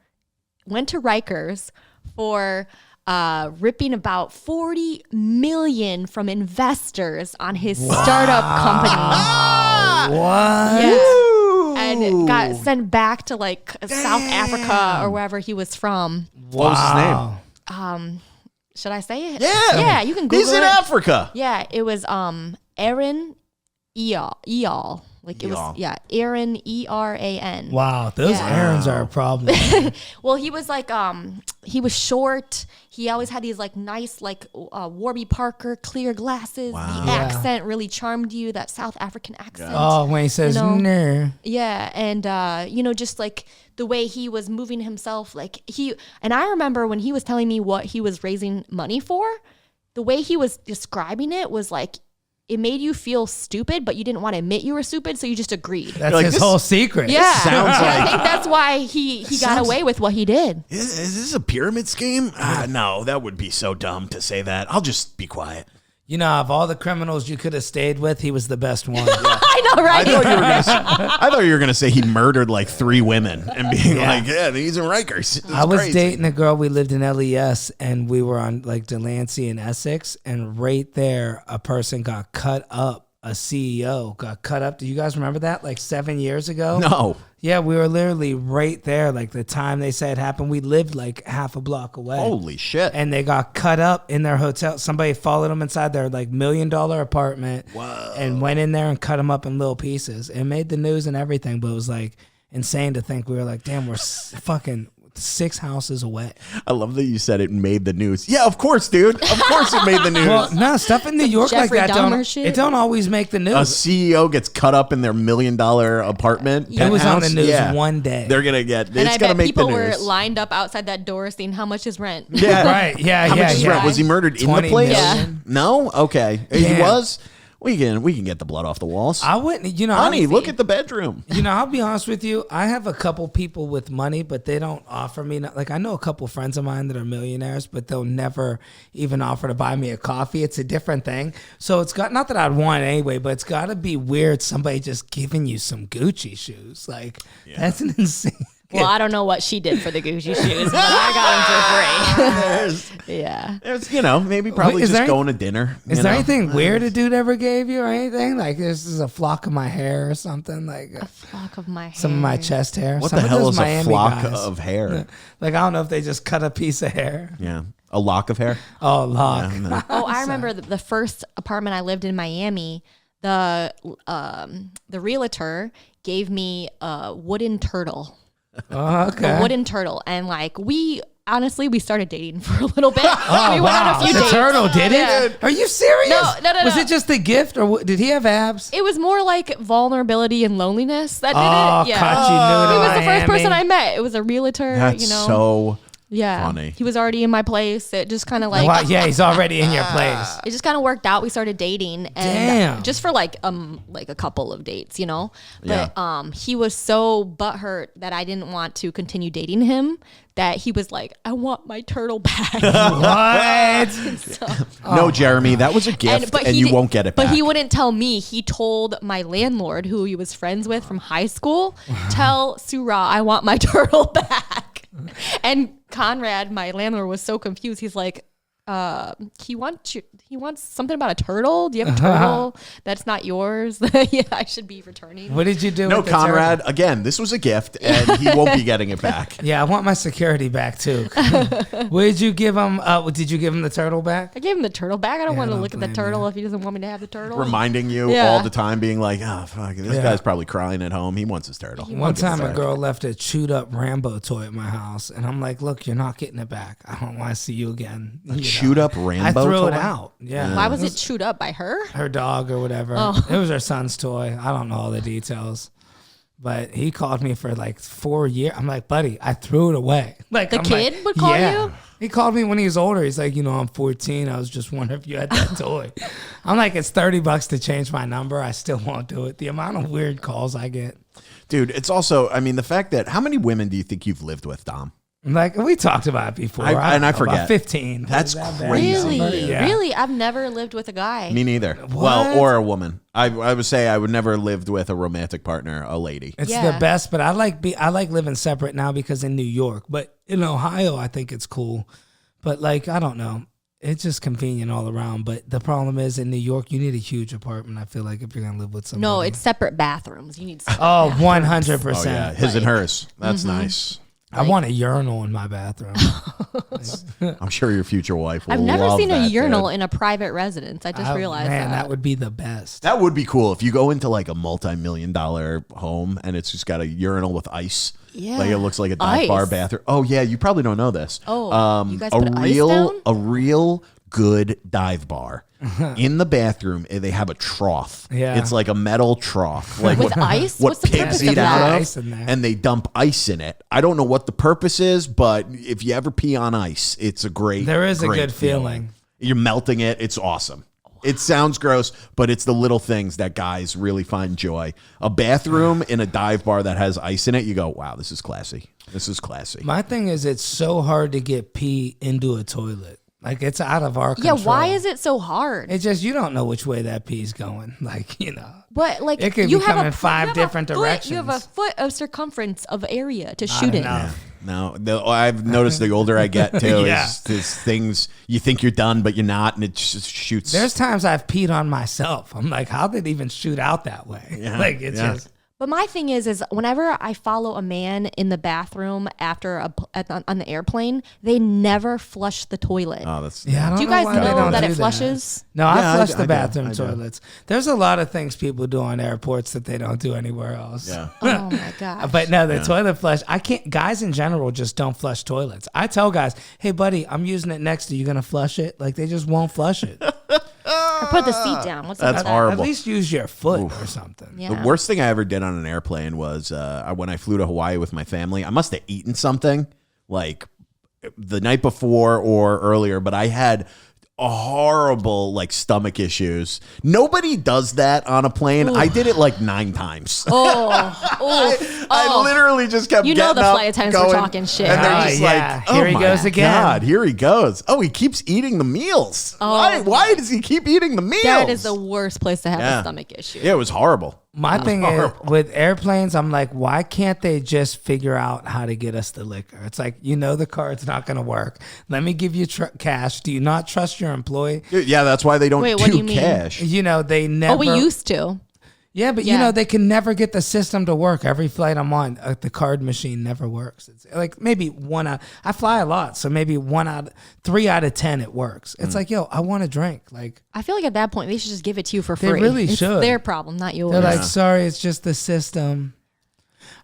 went to Rikers for ripping about $40 million from investors on his startup company. What? Yeah. And got sent back to like South Africa or wherever he was from. What was his name? Should I say it? Yeah. Yeah, you can Google He's in it. Africa. Yeah, it was Aaron Eal. Like it was, yeah, Aaron Eran. Wow, those Yeah. errands are a problem. Well, he was like, he was short. He always had these like nice, like Warby Parker clear glasses. Wow. The Yeah. accent really charmed you. That South African accent. Oh, when he says, no. Yeah, and just like the way he was moving himself, like and I remember when he was telling me what he was raising money for, the way he was describing it was like, it made you feel stupid, but you didn't want to admit you were stupid, so you just agreed. That's Like, his this- whole secret. Yeah, sounds I like- think that's why he got away with what he did. Is this a pyramid scheme? No, that would be so dumb to say that. I'll just be quiet. You know, of all the criminals you could have stayed with, he was the best one. I know, right? I thought you were gonna say he murdered like 3 women and being like, yeah, he's in Rikers. It's I was crazy. dating a girl. We lived in LES, and we were on like Delancey and Essex, and right there, a person got cut up. A CEO got cut up. Do you guys remember that? Like 7 years ago? No. Yeah, we were literally right there. Like the time they said it happened, we lived like half a block away. Holy shit. And they got cut up in their hotel. Somebody followed them inside their like $1 million apartment. Whoa. And went in there and cut them up in little pieces. It made the news and everything, but it was like insane to think. We were like, damn, we're fucking 6 houses away. I love that you said it made the news. Yeah, of course, dude. Of course it made the news. Well, no, stuff in New York Jeffrey like that Dahmer shit? it don't always make the news. A CEO gets cut up in their $1 million apartment. It was on the penthouse. news Yeah. one day. They're gonna get. And It's I gonna bet make the people were news. lined up outside that door saying, how much is rent? Yeah, Right, yeah, How yeah, much is yeah. rent? Was he murdered in the 20 place? million. No. Okay. He Damn. was. We can get the blood off the walls. I wouldn't, you know, Honey, look at the bedroom. You know, I'll be honest with you. I have a couple people with money, but they don't offer me. Like, I know a couple friends of mine that are millionaires, but they'll never even offer to buy me a coffee. It's a different thing. So it's got, not that I'd want it anyway, but it's got to be weird. Somebody just giving you some Gucci shoes. Like, that's an insane. Well, I don't know what she did for the Gucci shoes, but I got them for free. Yeah. There's, maybe probably is just there- going to dinner. Is there anything weird a dude ever gave you or anything? Like, this is a flock of my hair or something? Like, A flock of my hair. some of my chest hair. What Some the of hell those is a Miami flock guys. of hair? Like, I don't know if they just cut a piece of hair. Yeah, a lock of hair. Oh, lock. Oh, I remember the first apartment I lived in Miami. The realtor gave me a wooden turtle. Oh, okay. A wooden turtle. And like we started dating for a little bit. Oh, we went on a few the dates. turtle did it? Yeah. Are you serious? No. Was it just a gift, or did he have abs? It was more like vulnerability and loneliness that did it. Yeah. caught you new He to was the first person I Miami. met. It was a realtor, That's so yeah. funny. He was already in my place. It just kind of like Wow, yeah, he's already in your place. it just kind of worked out. We started dating, and Damn. just for like a couple of dates, But he was so butthurt that I didn't want to continue dating him. That he was like, I want my turtle back. What? So- No, Jeremy, that was a gift, and you won't get it back. But he wouldn't tell me. He told my landlord, who he was friends with from high school, tell Soo Ra I want my turtle back. And Conrad, my landlord, was so confused. He's like, he wants something about a turtle. Do you have a turtle that's not yours? Yeah, I should be returning. What did you do? No, with the Conrad, turtle? again, this was a gift, and he won't be getting it back. Yeah, I want my security back too. What did you give him? Did you give him the turtle back? I gave him the turtle back. I don't want to don't look at the blame turtle you. if he doesn't want me to have the turtle. Reminding you Yeah. all the time, being like, oh, fuck, this Yeah. guy's probably crying at home. He wants his turtle. One time, a girl left a chewed up Rambo toy at my house, and I'm like, "Look, you're not getting it back. I don't want to see you again." Chewed up Rambo I threw toy? it out. Yeah. Why was it chewed up by her? Her dog or whatever. Oh. It was her son's toy. I don't know all the details. But he called me for like 4 years. I'm like, buddy, I threw it away. Like The I'm kid like, would call yeah. you? He called me when he was older. He's like, I'm 14. I was just wondering if you had that toy. I'm like, it's $30 to change my number. I still won't do it. The amount of weird calls I get. Dude, it's also, the fact that, how many women do you think you've lived with, Dom? Like, we talked about it before. I forget. About 15. That's Was that bad? crazy. Really? Yeah. Really? I've never lived with a guy. Me neither. Well, or a woman. I would say I would never lived with a romantic partner, a lady. It's Yeah. the best, but I like living separate now because in New York. But in Ohio, I think it's cool. But like, I don't know. It's just convenient all around. But the problem is in New York, you need a huge apartment, I feel like, if you're going to live with somebody. No, it's separate bathrooms. You need separate Oh, bathrooms. 100%. Oh, yeah. His and hers. That's nice. I want a urinal in my bathroom. I'm sure your future wife will I've never love seen a that, urinal dude. in a private residence. I just realized Man, that. that would be the best. That would be cool if you go into like a multi-million-dollar home and it's just got a urinal with ice. Yeah. Like it looks like a dive bar Ice. bathroom. Oh yeah, you probably don't know this. Oh, you guys a put ice real down? a real good dive bar. In the bathroom, they have a trough. Yeah. It's like a metal trough. Like With ice? What What's the pigs purpose eat of out that? of, Ice in there. and they dump ice in it. I don't know what the purpose is, but if you ever pee on ice, it's a great. There is a great good feeling. You're melting it. It's awesome. It sounds gross, but it's the little things that guys really find joy. A bathroom in a dive bar that has ice in it, you go, wow, this is classy. This is classy. My thing is, it's so hard to get pee into a toilet. Like, it's out of our control. Yeah, why is it so hard? It's just you don't know which way that pee's going. Like, But like it could you be have coming five different directions. You have a foot of circumference of area to shoot in. No, I've noticed the older I get too Yeah. is things you think you're done, but you're not, and it just shoots. There's times I've peed on myself. I'm like, how did it even shoot out that way? Yeah, Like, it's just. But my thing is whenever I follow a man in the bathroom after on the airplane, they never flush the toilet. Oh, that's Yeah, I don't do you know guys why they know don't that do it flushes? No, Yeah, I flush I the do. bathroom I do. toilets. There's a lot of things people do on airports that they don't do anywhere else. yeah. Oh my god! But no, the toilet flush, I can't, guys in general just don't flush toilets. I tell guys, hey buddy, I'm using it next to you, gonna flush it? Like, they just won't flush it. Or put the seat down. What's That's up with horrible. At least use your foot or something. Yeah. The worst thing I ever did on an airplane was when I flew to Hawaii with my family. I must have eaten something like the night before or earlier, but I had a horrible like stomach issues. Nobody does that on a plane. I did it like 9 times. Oh, I literally just kept You know getting the up, flight attendants were going, talking shit. and they're Oh, just yeah. like, Here he my goes again." God, here he goes. Oh, he keeps eating the meals. Why does he keep eating the meals? that is the worst place to have Yeah. a stomach issue. Yeah, it was horrible. My thing is horrible. with airplanes, I'm like, why can't they just figure out how to get us the liquor? It's like, the card's not going to work. Let me give you cash. Do you not trust your employee? Yeah, that's why they don't Wait, do what do you mean? cash. They never. Oh, we used to. Yeah, but Yeah. they can never get the system to work. Every flight I'm on, the card machine never works. It's like maybe I fly a lot, so maybe 3 out of 10 it works. It's like, I want a drink. Like, I feel like at that point they should just give it to you for They free. really It's should. their problem, not yours. they're like, sorry, it's just the system.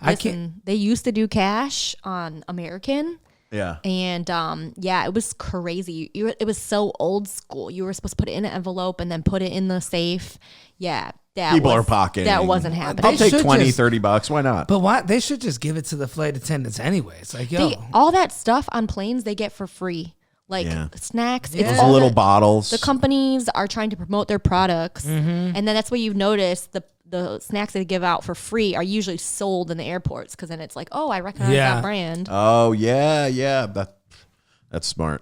I can't. Listen, they used to do cash on American. Yeah. And it was crazy. It was so old school. You were supposed to put it in an envelope and then put it in the safe. Yeah, People are pocketing. That wasn't happening. I'll take should 20, just- $30. Why not? But why? They should just give it to the flight attendants anyway. It's like, All that stuff on planes they get for free, like Yeah. snacks. Yeah. It's Those all little bottles. The companies are trying to promote their products, Mm-hmm. and then that's what you've noticed. The snacks they give out for free are usually sold in the airports because then it's like, oh, I recognize Yeah. that brand. Oh, yeah. That's smart.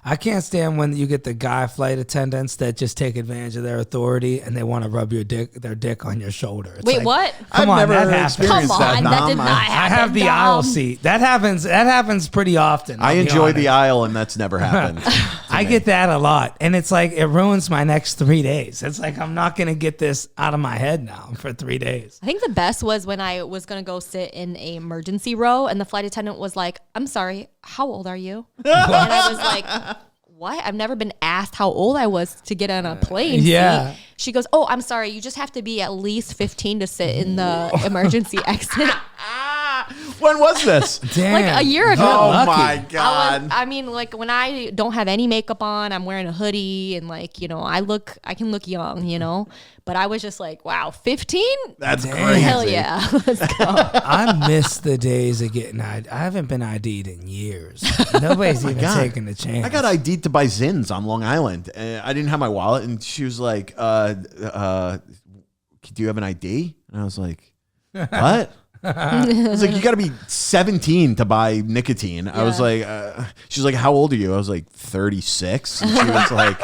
I can't stand when you get the guy flight attendants that just take advantage of their authority and they want to rub their dick on your shoulder. It's Wait, like, what? Come on, never that happens. experienced Come that, on, Dom. that did not happen. I have the aisle seat. That happens pretty often. I I'll be enjoy the honest. aisle, and that's never happened. I get that a lot. And it's like, it ruins my next 3 days. It's like, I'm not going to get this out of my head now for 3 days. I think the best was when I was going to go sit in a emergency row and the flight attendant was like, I'm sorry, how old are you? And I was like, what? I've never been asked how old I was to get on a plane Yeah. seat. She goes, oh, I'm sorry, you just have to be at least 15 to sit in the emergency exit. When was this? Damn. Like a year ago. Oh, lucky. my God. I mean, like when I don't have any makeup on, I'm wearing a hoodie and like, I can look young, but I was just like, wow, 15? That's Damn. crazy. Hell yeah. Let's go. I miss the days of getting ID'd. I haven't been ID'd in years. Nobody's even God. taking the chance. I got ID'd to buy Zins on Long Island. I didn't have my wallet, and she was like, do you have an ID? And I was like, what? I was like, you got to be 17 to buy nicotine. I was like, she was like, how old are you? I was like, 36. And she was like,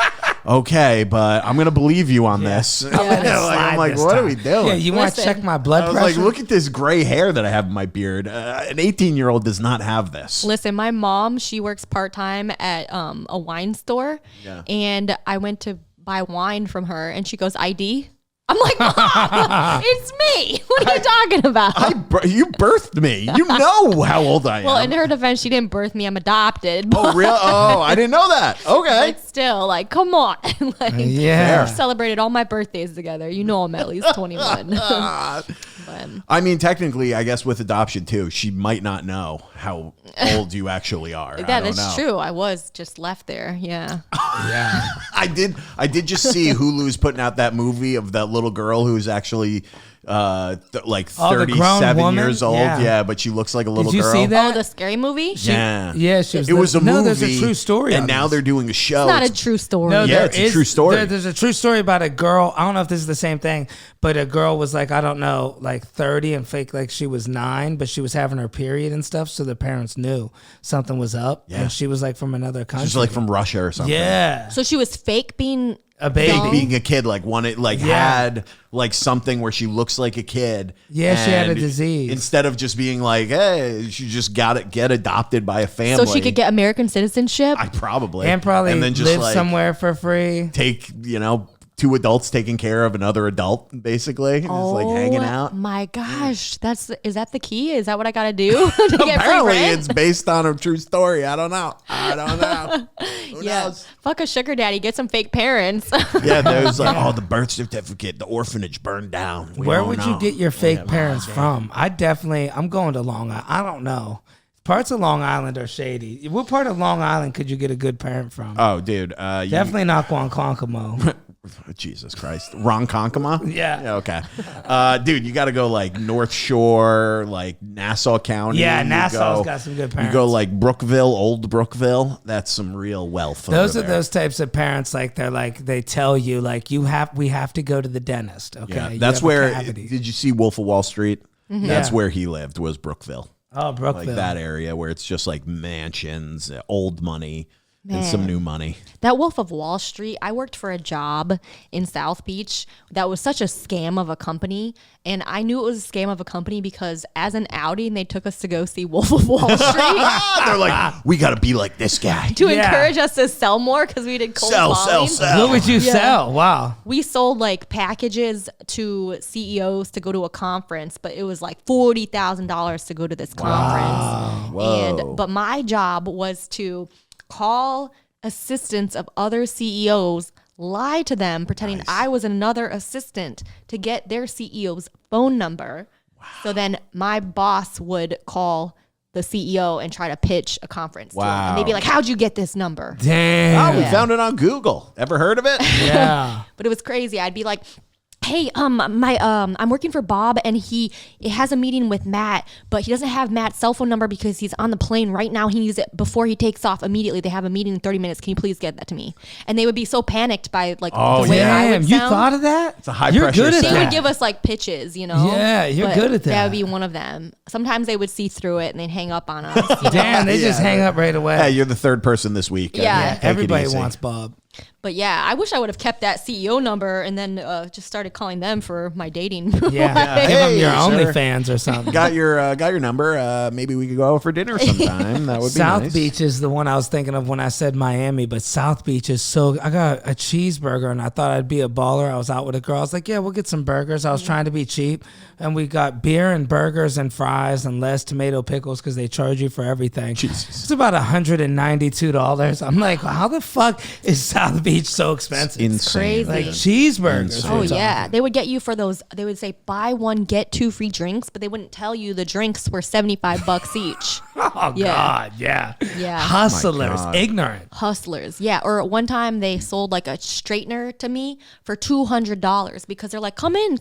okay, but I'm going to believe you on this. Let it slide I'm like, this what are time. we doing? Yeah, you want to Listen. check my blood I was pressure? like, look at this gray hair that I have in my beard. An 18-year-old does not have this. Listen, my mom, she works part-time at a wine store. Yeah. And I went to buy wine from her and she goes, ID? I'm like, Mom, it's me. What are you talking about? You birthed me. You know how old I am. Well, in her defense, she didn't birth me. I'm adopted. But, Oh, real? Oh, I didn't know that. Okay. but still, like, come on. Like, Yeah. we celebrated all my birthdays together. You know I'm at least 21. But, I mean, technically, I guess with adoption too, she might not know how old you actually are. yeah, that's true. I was just left there. Yeah. Yeah. I did just see Hulu's putting out that movie of that little girl who's actually like the grown 37 woman? years old. Yeah. Yeah, but she looks like a little Did you girl. see that? Oh, the scary movie? Yeah. Yeah, she was. It was a movie. No, there's a true story. And on now this. they're doing a show. It's not a true story. No, Yeah, there it's a true story. There's a true story about a girl. I don't know if this is the same thing, but a girl was like, I don't know, like 30 and fake like she was 9, but she was having her period and stuff. So the parents knew something was up. Yeah. And she was like from another country. She's like from Russia or something. Yeah. So she was fake being A baby. young? Being a kid, like wanted, like Yeah. had like something where she looks like a kid. Yeah, she had a and disease. Instead of just being like, hey, she just get adopted by a family. So she could get American citizenship? I probably And probably and then just live like somewhere for free. take, two adults taking care of another adult, basically. Just like hanging out. My gosh, is that the key? Is that what I gotta do to get free Apparently, rent? it's based on a true story. I don't know. Who Yeah, knows? fuck a sugar daddy. Get some fake parents. Yeah, there's like, the birth certificate, the orphanage burned down. We Where don't would know. you get your fake parents from? I'm going to Long Island. I don't know. Parts of Long Island are shady. What part of Long Island could you get a good parent from? Oh, dude. Definitely not Guantanamo. Jesus Christ. Ronkonkoma? Yeah. Okay. Dude, you got to go like North Shore, like Nassau County. Yeah, You Nassau's go- got some good You parents. go like Brookville, Old Brookville. That's some real wealth. Those are over there. those types of parents they tell you like we have to go to the dentist. Okay. Yeah, You that's have a where. cavity. Did you see Wolf of Wall Street? That's Yeah. where he lived. Was Brookville, Oh, Brookville. like that area where it's just like mansions, old money, and some Man. new money. That Wolf of Wall Street, I worked for a job in South Beach that was such a scam of a company. And I knew it was a scam of a company because as an outing, they took us to go see Wolf of Wall Street They're like, we got to be like this guy. to Yeah. encourage us to sell more because we did cold Sell. What would you sell? Wow. We sold like packages to CEOs to go to a conference, but it was like $40,000 to go to this conference. Whoa. But my job was to call assistants of other CEOs, lie to them, pretending I was another assistant to get their CEO's phone number. So then my boss would call the CEO and try to pitch a conference to him. And they'd be like, how'd you get this number? Damn. Oh, we found it on Google. Ever heard of it? Yeah. But it was crazy. I'd be like, hey, I'm working for Bob and he has a meeting with Matt, but he doesn't have Matt's cell phone number because he's on the plane right now. He needs it before he takes off immediately. They have a meeting in 30 minutes. Can you please get that to me? And they would be so panicked by like the way I Damn. would You sound. thought of that? It's a high You're pressure good at set. They that. would give us like pitches, Yeah, you're but good at that. That would be one of them. Sometimes they would see through it and they'd hang up on us. you know? Damn, they just hang up right away. Hey, you're the third person this week. Yeah. Take it Everybody easy. wants Bob. But yeah, I wish I would have kept that CEO number and then just started calling them for my dating. Yeah. Give them Hey, your sir. OnlyFans or something. Got your number. Maybe we could go out for dinner sometime. That would be South nice. Beach is the one I was thinking of when I said Miami, but South Beach is so. I got a cheeseburger and I thought I'd be a baller. I was out with a girl. I was like, yeah, we'll get some burgers. I was trying to be cheap, and we got beer and burgers and fries and less tomato pickles because they charge you for everything. Jesus. It's about $192. I'm like, how the fuck is South Beach so expensive? Insane. crazy. Like cheeseburgers. Insane. Oh we're yeah, talking. they would get you for those. They would say buy one get two free drinks, but they wouldn't tell you the drinks were $75 each. Oh Yeah. God, yeah. Yeah. Hustlers, God. ignorant. Hustlers, yeah. Or one time they sold like a straightener to me for $200 because they're like, come in.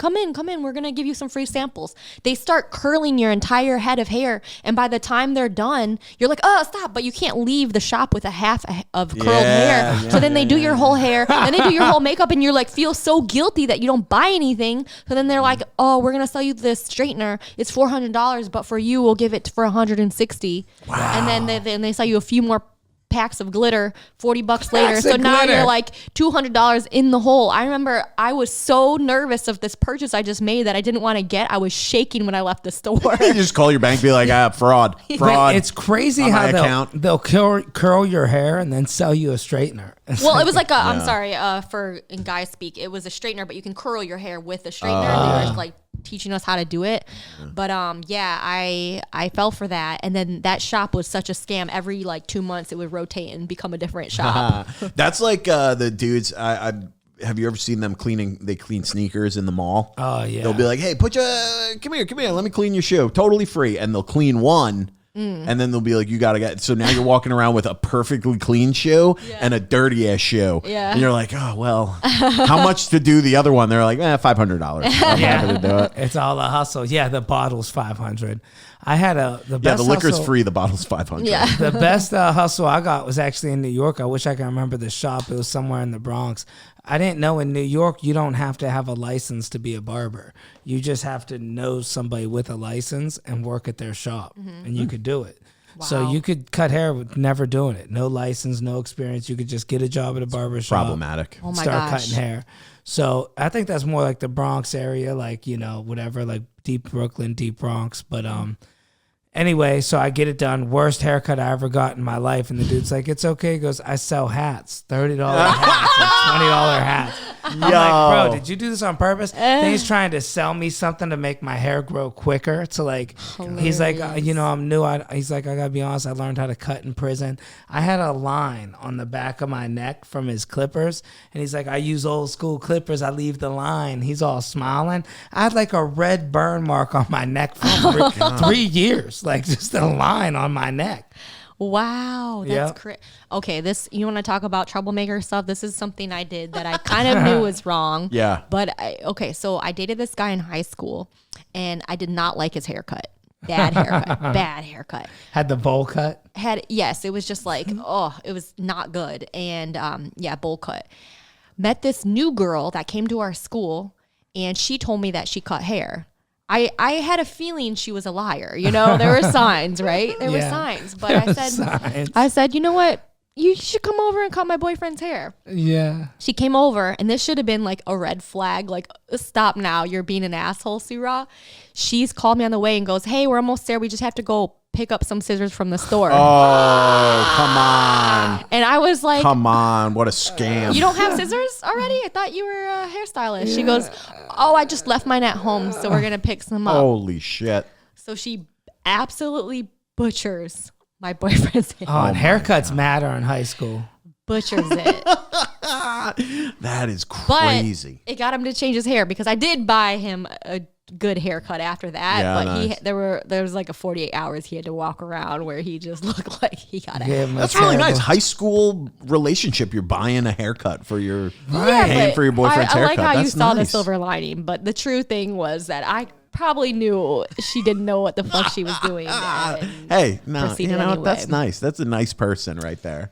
We're gonna give you some free samples. They start curling your entire head of hair, and by the time they're done, you're like, oh, stop! But you can't leave the shop with a half of curled hair. So then they do your whole hair, then they do your whole makeup, and you're like, feel so guilty that you don't buy anything. So then they're like, oh, we're gonna sell you this straightener. It's $400, but for you, we'll give it for $160. And then they sell you a few more packs of glitter $40 later. Packs So of now glitter. you're like $200 in the hole. I remember I was so nervous of this purchase I just made that I didn't want to get. I was shaking when I left the store. You just call your bank, be like, fraud. But it's crazy on how my account. they'll curl your hair and then sell you a straightener. Well, it was like I'm sorry, for in guy speak, it was a straightener, but you can curl your hair with a straightener. They were just like teaching us how to do it. But yeah, I fell for that, and then that shop was such a scam. Every like 2 months, it would rotate and become a different shop. That's like the dudes. I have you ever seen them cleaning? They clean sneakers in the mall. Oh yeah. They'll be like, "Hey, come here. Let me clean your shoe, totally free." And they'll clean one, And then they'll be like, you got to get, so now you're walking around with a perfectly clean shoe and a dirty ass shoe. Yeah. And you're like, oh, well, how much to do the other one? They're like, $500. I'm happy to do it. It's all a hustle. Yeah, the bottle's $500. I had the best the liquor's hustle. free. The bottle's $500. Yeah. The best hustle I got was actually in New York. I wish I could remember the shop. It was somewhere in the Bronx. I didn't know in New York you don't have to have a license to be a barber. You just have to know somebody with a license and work at their shop, and you could do it. Wow. So you could cut hair with never doing it. No license, no experience. You could just get a job at a barber shop. Problematic. Oh my start gosh. cutting hair. So I think that's more like the Bronx area, like, whatever, like deep Brooklyn, deep Bronx. But anyway, so I get it done. Worst haircut I ever got in my life. And the dude's like, it's okay. He goes, I sell hats, $30 hats, like $20 hats. I'm like, bro, did you do this on purpose? Then he's trying to sell me something to make my hair grow quicker. To like, he's like, I'm new. He's like, I gotta be honest, I learned how to cut in prison. I had a line on the back of my neck from his clippers. And he's like, I use old school clippers. I leave the line. He's all smiling. I had like a red burn mark on my neck for 3 years. Like just a line on my neck. Wow, that's crazy. Okay, you want to talk about troublemaker stuff? This is something I did that I kind of knew was wrong. Yeah. But so I dated this guy in high school, and I did not like his haircut. Bad haircut. Bad haircut. Had the bowl cut? Yes, it was just like, it was not good. And bowl cut. Met this new girl that came to our school, and she told me that she cut hair. I had a feeling she was a liar. There were signs, right? There were signs. But I said, you know what? You should come over and cut my boyfriend's hair. Yeah. She came over, and this should have been like a red flag. Like, stop now. You're being an asshole, Soo Ra. She's called me on the way and goes, hey, we're almost there. We just have to go pick up some scissors from the store. Oh, come on. And I was like, come on. What a scam. You don't have scissors already? I thought you were a hairstylist. Yeah. She goes, I just left mine at home, so we're going to pick some up. Holy shit. So she absolutely butchers my boyfriend's hair. Oh, and haircuts matter in high school. Butchers it. That is crazy. But it got him to change his hair because I did buy him a good haircut after that. Yeah, but nice. there was like a 48 hours he had to walk around where he just looked like he got a haircut. That's really nice. High school relationship. You're buying a haircut for your paying for your boyfriend's haircut. I like how That's you saw the nice. silver lining, but the true thing was that I probably knew she didn't know what the fuck she was doing. Hey, no, anyway. That's nice. That's a nice person right there.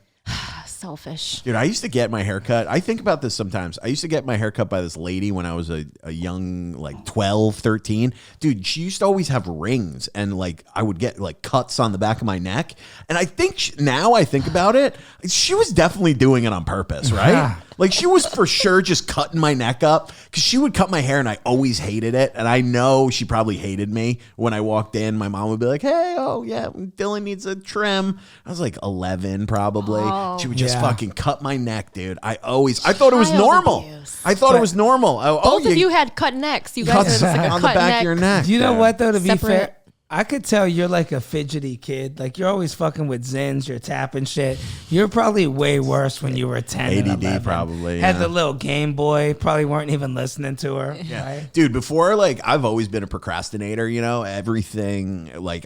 Selfish. Dude, I used to get my haircut. I think about this sometimes. I used to get my haircut by this lady when I was a young, like 12, 13. Dude, she used to always have rings, and like I would get like cuts on the back of my neck. And I think now I think about it, she was definitely doing it on purpose, right? Yeah. Like she was for sure just cutting my neck up because she would cut my hair and I always hated it. And I know she probably hated me when I walked in. My mom would be like, hey, Dylan needs a trim. I was like 11 probably. She would just fucking cut my neck, dude. I thought it was normal. Abuse. I thought it was normal. Both of you had cut necks. You guys had like a on the cut back neck. of your neck. You know what, though, to be Separate. fair? I could tell you're like a fidgety kid. Like you're always fucking with Zins, you're tapping shit. You're probably way worse when you were 10 and ADD 11. probably, Had yeah. the little Game Boy, probably weren't even listening to her. Yeah. Right? Dude, before, like, I've always been a procrastinator, everything. Like,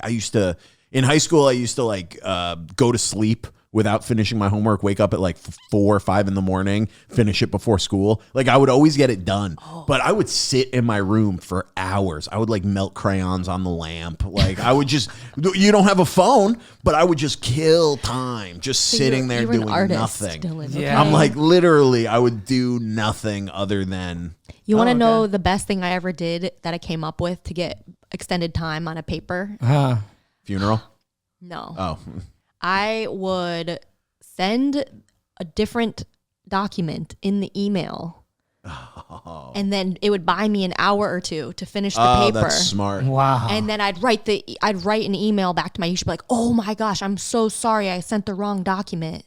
in high school, I used to, like, go to sleep without finishing my homework, wake up at like 4 or 5 in the morning, finish it before school. Like I would always get it done, but I would sit in my room for hours. I would like melt crayons on the lamp. Like I would just, you don't have a phone, but I would just kill time just sitting there doing nothing. Dylan, Yeah. okay? I'm like, literally, I would do nothing other than. You want to know the best thing I ever did that I came up with to get extended time on a paper? Funeral? No. Oh. I would send a different document in the email. And then it would buy me an hour or two to finish the paper. That's smart. Wow. And then I'd write an email back to my user, like, oh my gosh, I'm so sorry I sent the wrong document.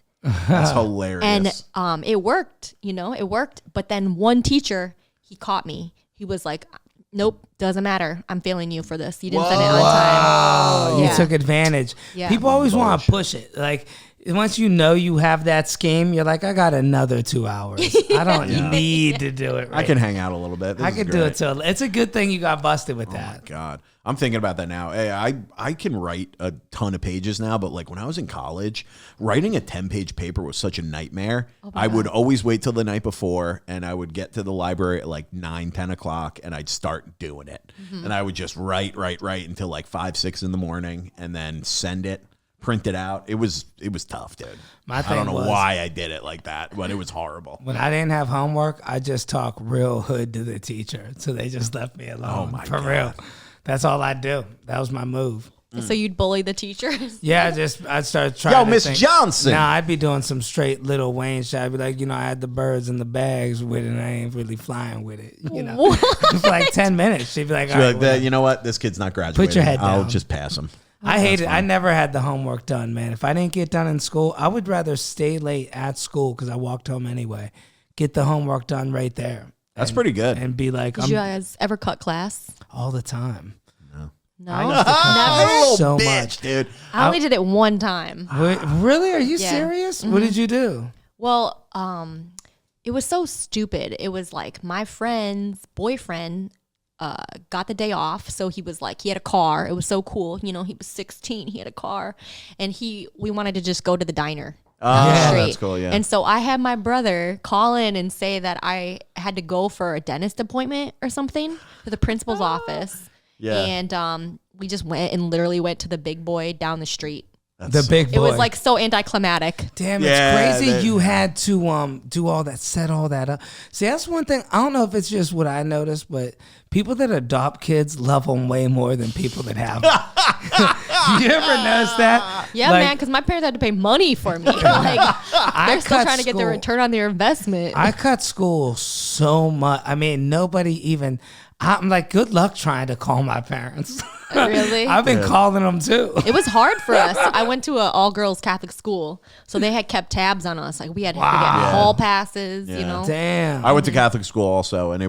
That's hilarious. And it worked, it worked. But then one teacher, he caught me. He was like, nope, doesn't matter. I'm failing you for this. You didn't send it on time. You took advantage. Yeah. People always want to push it. Like, once you know you have that scheme, you're like, I got another 2 hours. I don't need to do it right. I can hang out a little bit. I could do it till. It's a good thing you got busted with that. Oh my God. I'm thinking about that now. Hey, I can write a ton of pages now, but like when I was in college, writing a 10-page paper was such a nightmare. I would always wait till the night before, and I would get to the library at like 9, 10 o'clock, and I'd start doing it. And I would just write until like 5, 6 in the morning, and then send it. Print it out. It was tough, dude. I don't know why I did it like that, but it was horrible. When I didn't have homework, I just talk real hood to the teacher, so they just left me alone. Oh my God. Real. That's all I do. That was my move. So you'd bully the teachers? Yeah, I'd start trying. Yo, Miss Johnson. Nah, I'd be doing some straight Lil Wayne shit. I'd be like, I had the birds in the bags with it, and I ain't really flying with it. For like 10 minutes. She'd be like, all right, you know what? This kid's not graduating. Put your head down. I'll just pass him. I hate it. I never had the homework done, man. If I didn't get done in school, I would rather stay late at school because I walked home anyway. Get the homework done right there. That's pretty good. And be like, Did you guys ever cut class? All the time. No, Never. So much, dude. I only did it one time. Really? Are you serious? What did you do? Well, it was so stupid. It was like my friend's boyfriend got the day off, so he was like, he had a car. It was so cool. He was 16. He had a car, and we wanted to just go to the diner. Oh, that's cool. Yeah. And so I had my brother call in and say that I had to go for a dentist appointment or something to the principal's office. Yeah. And we just went and literally went to the big boy down the street. Big boy. It was like so anticlimactic. Damn, it's crazy you had to do all that, set all that up. See, that's one thing. I don't know if it's just what I noticed, but people that adopt kids love them way more than people that have them. You ever notice that? Yeah, man, because my parents had to pay money for me. Like, they're still trying to get their return on their investment. I cut school so much. I mean, nobody even... I'm like, good luck trying to call my parents. Really? I've been calling them too. It was hard for us. I went to an all-girls Catholic school, so they had kept tabs on us. Like we had to get hall passes, Damn. I went to Catholic school also, and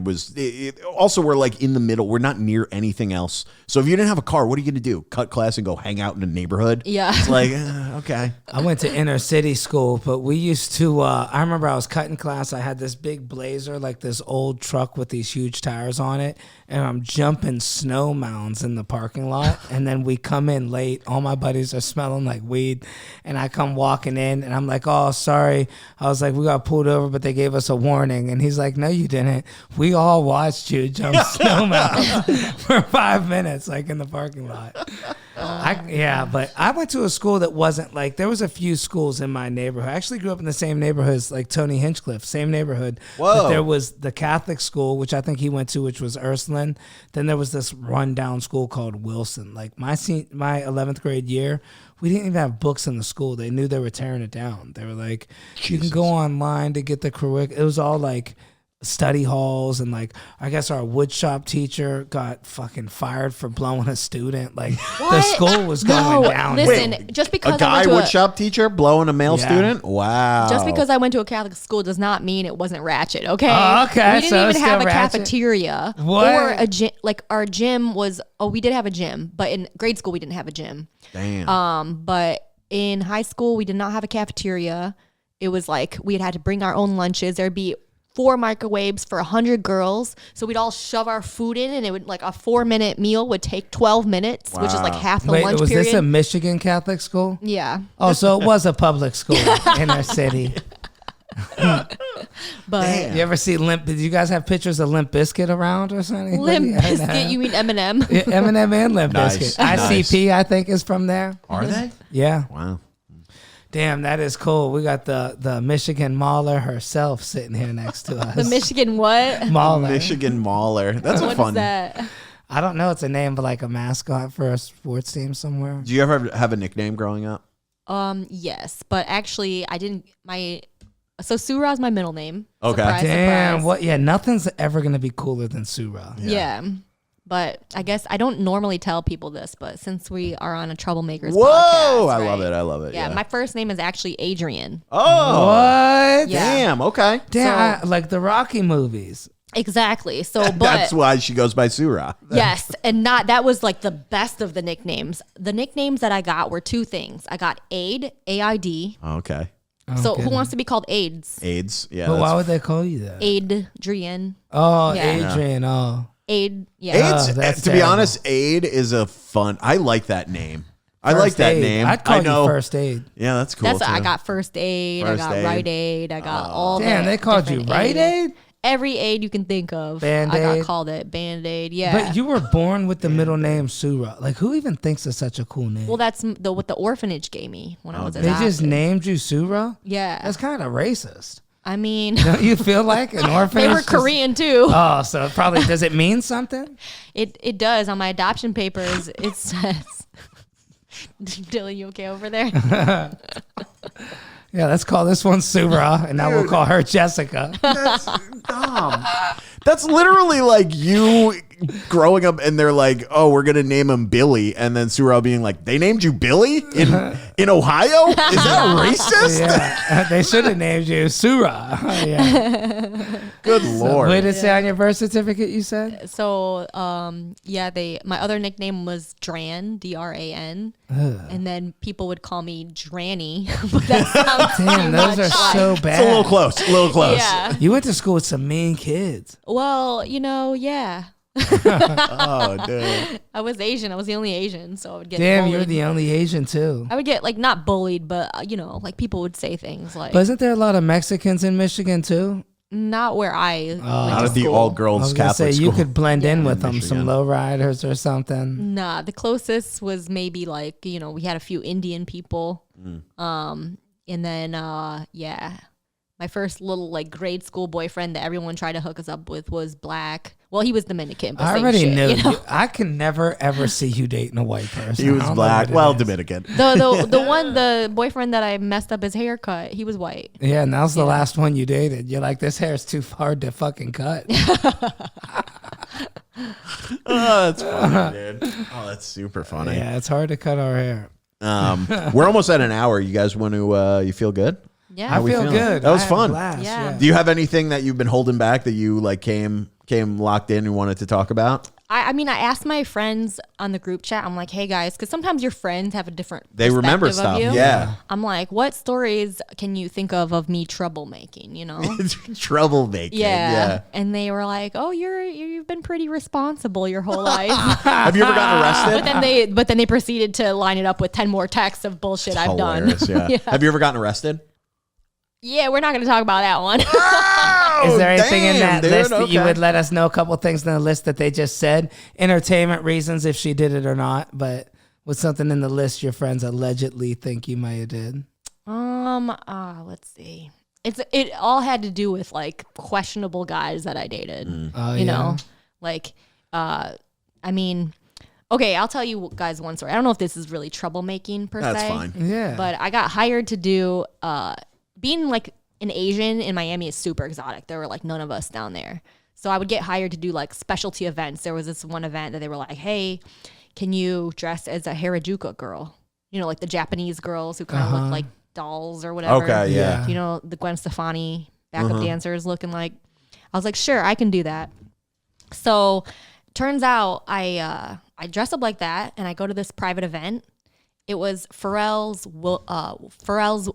also we're like in the middle. We're not near anything else. So if you didn't have a car, what are you going to do? Cut class and go hang out in the neighborhood? Yeah. It's like, okay. I went to inner city school, but we used to, I remember I was cutting class. I had this big Blazer, like this old truck with these huge tires on it. And I'm jumping snow mounds in the parking lot. And then we come in late. All my buddies are smelling like weed. And I come walking in and I'm like, oh, sorry. I was like, we got pulled over, but they gave us a warning. And he's like, no, you didn't. We all watched you jump snow mounds for 5 minutes, like in the parking lot. But I went to a school that wasn't like, there was a few schools in my neighborhood. I actually grew up in the same neighborhood as like Tony Hinchcliffe, same neighborhood. Whoa. But there was the Catholic school, which I think he went to, which was Ursuline. Then there was this rundown school called Wilson. Like my 11th grade year, we didn't even have books in the school. They knew they were tearing it down. They were like, you can go online to get the curriculum. It was all like study halls, and like I guess our wood shop teacher got fucking fired for blowing a student. Like the school was going down. Listen, just because a guy wood shop teacher blowing a male student. Wow. Just because I went to a Catholic school does not mean it wasn't ratchet. Okay. Okay. We didn't even have a cafeteria or a gym. Like our gym was. Oh, we did have a gym, but in grade school we didn't have a gym. Damn. But in high school we did not have a cafeteria. It was like we had to bring our own lunches. There'd be 4 microwaves for 100 girls, so we'd all shove our food in, and it would like a 4-minute meal would take 12 minutes, which is like half the lunch was period. This a Michigan Catholic school? Yeah. Oh, so it was a public school in our city. But you ever see did you guys have pictures of Limp Bizkit around or something? Limp Bizkit, you mean Eminem? Yeah, Eminem and Limp Nice. Bizkit. ICP, I think, is from there. Are they? Yeah. Wow. Damn, that is cool. We got the Michigan Mauler herself sitting here next to us. The Michigan what? Mauler. Michigan Mauler. That's a What fun. is that? I don't know. It's a name for like a mascot for a sports team somewhere. Did you ever have a nickname growing up? Yes, but actually I didn't. So Soo Ra is my middle name. Okay. Surprise, Damn. surprise. What? Yeah. Nothing's ever gonna be cooler than Soo Ra. Yeah. But I guess I don't normally tell people this, but since we are on a Troublemakers Whoa! podcast, I right? love it. I love it. Yeah, my first name is actually Adrian. Oh. What? Yeah. Damn. Okay. Damn. Like the Rocky movies. Exactly. So, but that's why she goes by Soo Ra. Yes, and that was like the best of the nicknames. The nicknames that I got were two things. I got Aid, AID. Okay. So who wants to be called AIDS? AIDS. Yeah. But why would they call you that? Adrian. Oh, Yeah. Adrian. Oh. Aid. Yeah. AIDS. that's To be terrible. honest, Aid is a fun. I like that name. I like First that Aid. name. I'd call I know. you First Aid. Yeah, that's cool. That's what I too. got. First Aid. First I got Aid. Rite Aid. I got all Damn, the they called you different Rite Aid? Every aid you can think of. I Band-Aid? got called it. Band-Aid. Yeah. But you were born with the middle name Soo Ra. Like, who even thinks of such a cool name? Well, that's what the orphanage gave me when I was They adopted. just named you Soo Ra? Yeah. That's kind of racist. I mean, Don't you feel like an orphanage? they were just- Korean too. Oh, so it probably does it mean something? It does on my adoption papers. It says, Dylan, you okay over there? Yeah, let's call this one Soo Ra, and now we'll call her Jessica. That's dumb. That's literally like you growing up and they're like, oh, we're going to name him Billy. And then Soo Ra being like, they named you Billy in Ohio? Is that racist? Yeah, they should have named you Soo Ra. Yeah. Good Lord. What did it say on your birth certificate, you said? So, yeah, my other nickname was Dran, D-R-A-N. And then people would call me Dranny. But that sounds Damn, those are so bad. It's a little close. A little close. Yeah. You went to school with some mean kids. Well, yeah. Oh, dude. I was Asian. I was the only Asian, so I would get Damn, bullied. you're the only Asian, too. I would get, like, not bullied, but, like, people would say things like, But isn't there a lot of Mexicans in Michigan, too? not where I went Out to of the school. I all-girls was going to say, Catholic school. you could blend in with them, Michigan. some lowriders or something. Nah, the closest was maybe, like, we had a few Indian people. And then, yeah. My first little, like, grade school boyfriend that everyone tried to hook us up with was black. Well, he was Dominican, but I same already shit, knew. you know? I can never, ever see you dating a white person. He I was don't know black. what it Well, is. Dominican. The boyfriend that I messed up his haircut, he was white. Yeah, and that was the last one you dated. You're like, this hair is too hard to fucking cut. Oh, that's funny, dude. Oh, that's super funny. Yeah, it's hard to cut our hair. We're almost at an hour. You guys want to, you feel good? Yeah. I we feel feeling? good. That was I had a fun. blast, Yeah. Do you have anything that you've been holding back that you like came locked in and wanted to talk about? I mean, I asked my friends on the group chat, I'm like, hey guys, because sometimes your friends have a different They remember perspective of stuff. you. Yeah. I'm like, what stories can you think of me troublemaking, Troublemaking. Yeah. And they were like, oh, you've been pretty responsible your whole life. Have you ever gotten arrested? but then they proceeded to line it up with 10 more texts of bullshit I've done. Hilarious, yeah. Yeah. Have you ever gotten arrested? Yeah, we're not going to talk about that one. Is there anything in that dude, list that you okay. would let us know? A couple things in the list that they just said, entertainment reasons if she did it or not. But with something in the list your friends allegedly think you might have did. Let's see. It all had to do with like questionable guys that I dated. Oh, you yeah. know, like, I mean, okay, I'll tell you guys one story. I don't know if this is really troublemaking per That's se. fine. Yeah. But I got hired to do, being like an Asian in Miami is super exotic. There were like none of us down there. So I would get hired to do like specialty events. There was this one event that they were like, hey, can you dress as a Harajuku girl? Like the Japanese girls who kind of look like dolls or whatever. Okay, yeah. The Gwen Stefani backup dancers looking like. I was like, sure, I can do that. So turns out I dress up like that and I go to this private event. It was Pharrell's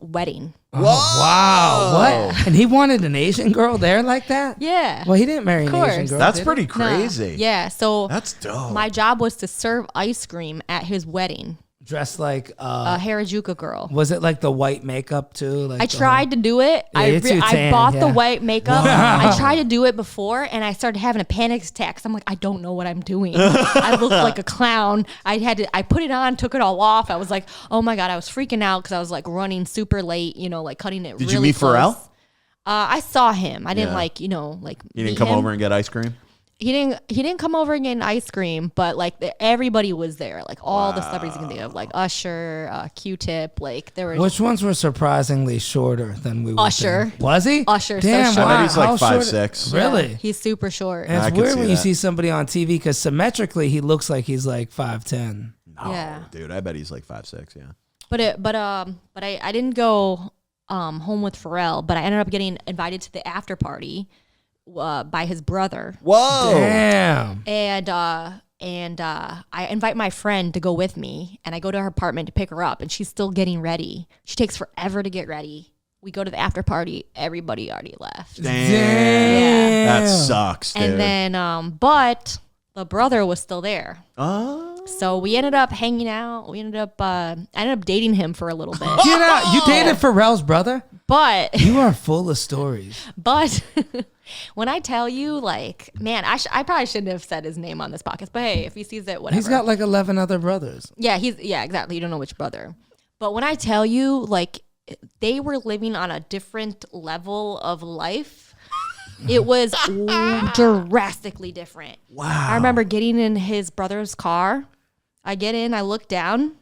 wedding. Oh, wow. What? And he wanted an Asian girl there like that? Yeah. Well, he didn't marry an course. Asian girl. That's did he? pretty No. crazy. Yeah. So That's dope. my job was to serve ice cream at his wedding. Dressed like, A Harajuku girl. was it like the white makeup too? Like I tried to do it. Yeah, you're too I tan, bought the yeah. white makeup. I tried to do it before, and I started having a panic attack. 'Cause I'm like, I don't know what I'm doing. I looked like a clown. I put it on, took it all off. I was like, oh my god, I was freaking out because I was like running super late. Like cutting it. Did really you meet close. Pharrell? I saw him. I didn't Yeah. like He didn't meet come him. over and get ice cream? He didn't come over and get an ice cream, but like everybody was there, like all the celebrities you can think of, like Usher, Q-Tip, like there were. Which ones were surprisingly shorter than we would Usher. think? Was he? Usher, so Damn, short. wow. I bet he's like How short- 5'6". Really? He's super short. And I it's could weird see when you that. see somebody on TV because symmetrically he looks like he's like 5'10". No, Yeah. dude, I bet he's like 5'6", yeah. But I didn't go home with Pharrell, but I ended up getting invited to the after party by his brother. Whoa. Damn. And I invite my friend to go with me, and I go to her apartment to pick her up, and she's still getting ready. She takes forever to get ready. We go to the after party. Everybody already left. Damn. That sucks, dude. And then, but the brother was still there. Oh. So we ended up hanging out. I ended up dating him for a little bit. Get out. You dated Pharrell's brother? But You are full of stories. But when I tell you, like, man, I probably shouldn't have said his name on this podcast. But hey, if he sees it, whatever. He's got like 11 other brothers. Yeah, exactly. You don't know which brother. But when I tell you, like, they were living on a different level of life. It was drastically different. Wow. I remember getting in his brother's car. I get in, I look down,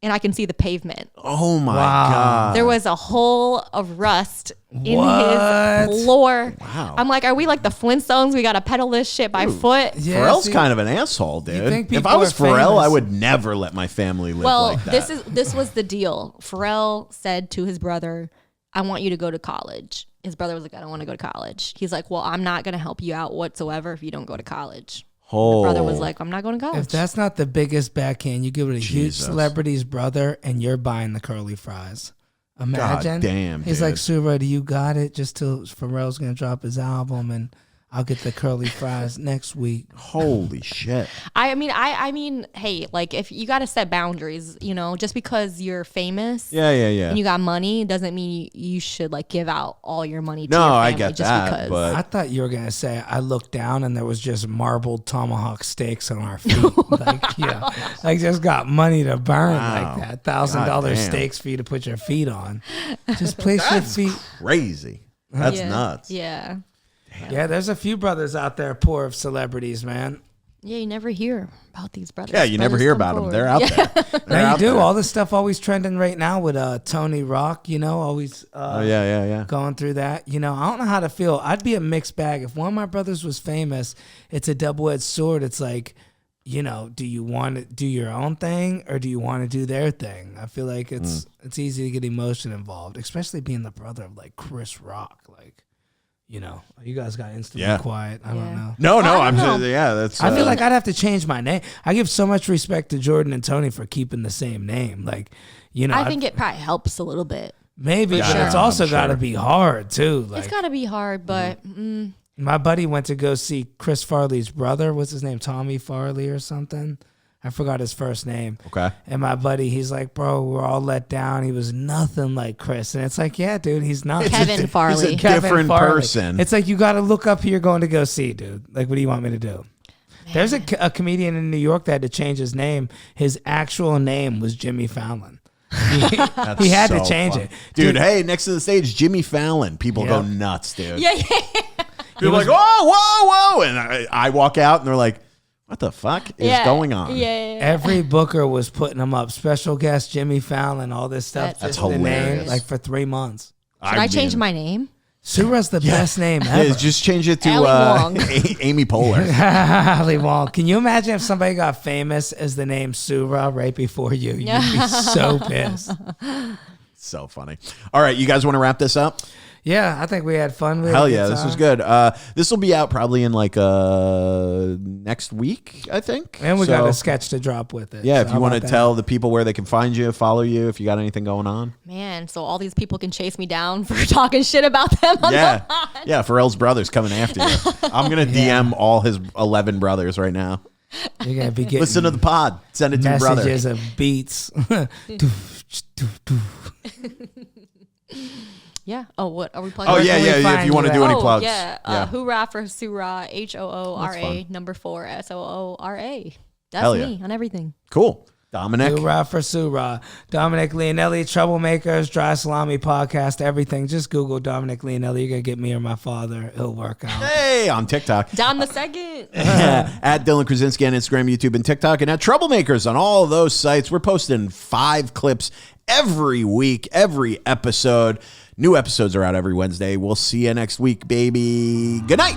and I can see the pavement. Oh my Wow. God. There was a hole of rust in What? his floor. Wow. I'm like, are we like the Flintstones? We got to pedal this shit by foot. Yeah, Pharrell's see, kind of an asshole, you dude. think If people I was are Pharrell, famous. I would never let my family live Well, like that. this was the deal. Pharrell said to his brother, I want you to go to college. His brother was like, I don't want to go to college. He's like, well, I'm not going to help you out whatsoever if you don't go to college. Oh. Brother was like, I'm not going to college. If that's not the biggest backhand, you give it a huge Jesus. celebrity's brother and you're buying the curly fries. Imagine. God damn, He's dude. like, Soo Ra, do you got it? Just till Pharrell's going to drop his album and I'll get the curly fries next week. Holy shit. I mean, hey, like if you got to set boundaries, you know, just because you're famous Yeah. and you got money doesn't mean you should like give out all your money to No, your I family get just that, because. but- I thought you were going to say, I looked down and there was just marbled tomahawk steaks on our feet. Like just got money to burn Wow. like that. $1,000 Goddamn. steaks for you to put your feet on. Just place That's your feet. crazy. That's Yeah. nuts. Yeah. Yeah, there's a few brothers out there poor of celebrities, man. Yeah, you never hear about these brothers. Yeah, you never Brothers hear come about them. forward. They're out there. They're Now you out do. there. All this stuff always trending right now with Tony Rock, always Oh, yeah. going through that. I don't know how to feel. I'd be a mixed bag. If one of my brothers was famous, it's a double-edged sword. It's like, do you want to do your own thing or do you want to do their thing? I feel like it's easy to get emotion involved, especially being the brother of like Chris Rock. Like, you guys got instantly quiet. I don't know. No, I I'm don't know. just, yeah, that's. I feel like I'd have to change my name. I give so much respect to Jordan and Tony for keeping the same name. Like, I think it probably helps a little bit. maybe, but sure. it's also I'm got to sure. be hard too. Like, It's got to be hard, but my buddy went to go see Chris Farley's brother. What's his name? Tommy Farley or something. I forgot his first name. Okay. And my buddy, he's like, bro, we're all let down. He was nothing like Chris. And it's like, yeah, dude, he's not. Kevin Farley. He's a different person. It's like, you got to look up who you're going to go see, dude. Like, what do you want me to do? There's a comedian in New York that had to change his name. His actual name was Jimmy Fallon. That's He had to so change fun. it. Dude, hey, next to the stage, Jimmy Fallon. People Yeah. go nuts, dude. yeah. People are like, whoa. And I walk out and they're like, what the fuck is going on? Yeah. Every booker was putting him up. Special guest Jimmy Fallon, all this stuff. That's just the name, hilarious. like for 3 months. Should I change my name? Soo Ra's the best name ever. Yeah, just change it to Ali Wong. Amy Poehler. Ali Wong. Can you imagine if somebody got famous as the name Soo Ra right before you? You'd be so pissed. So funny. All right, you guys want to wrap this up? Yeah, I think we had fun. We had a Hell good yeah, this time. was good. This will be out probably in like next week, I think. And we So, got a sketch to drop with it. Yeah, So if you want to how about tell the people where they can find you, follow you, if you got anything going on. Man, so all these people can chase me down for talking shit about them on Yeah. the pod. Yeah, Pharrell's brother's coming after you. I'm going to DM all his 11 brothers right now. that? You're gonna be getting Listen to the pod. Send it to your brother. messages of beats. Yeah. Oh, what are we plugging? Oh, Where yeah, can we yeah. If find you want to you do at? any plugs. Yeah. Hoorah for Soo Ra. HOORA fun. number 4 SOORA. That's Hell yeah. me on everything. Cool. Dominic. Hoorah for Soo Ra. Dominic Leonelli, Troublemakers, Dry Salami Podcast, everything. Just Google Dominic Leonelli. You're going to get me or my father. It'll work out. Hey, on TikTok. Down the second. At Dylan Krasinski on Instagram, YouTube, and TikTok, and at Troublemakers on all of those sites. We're posting 5 clips every week, every episode. New episodes are out every Wednesday. We'll see you next week, baby. Good night.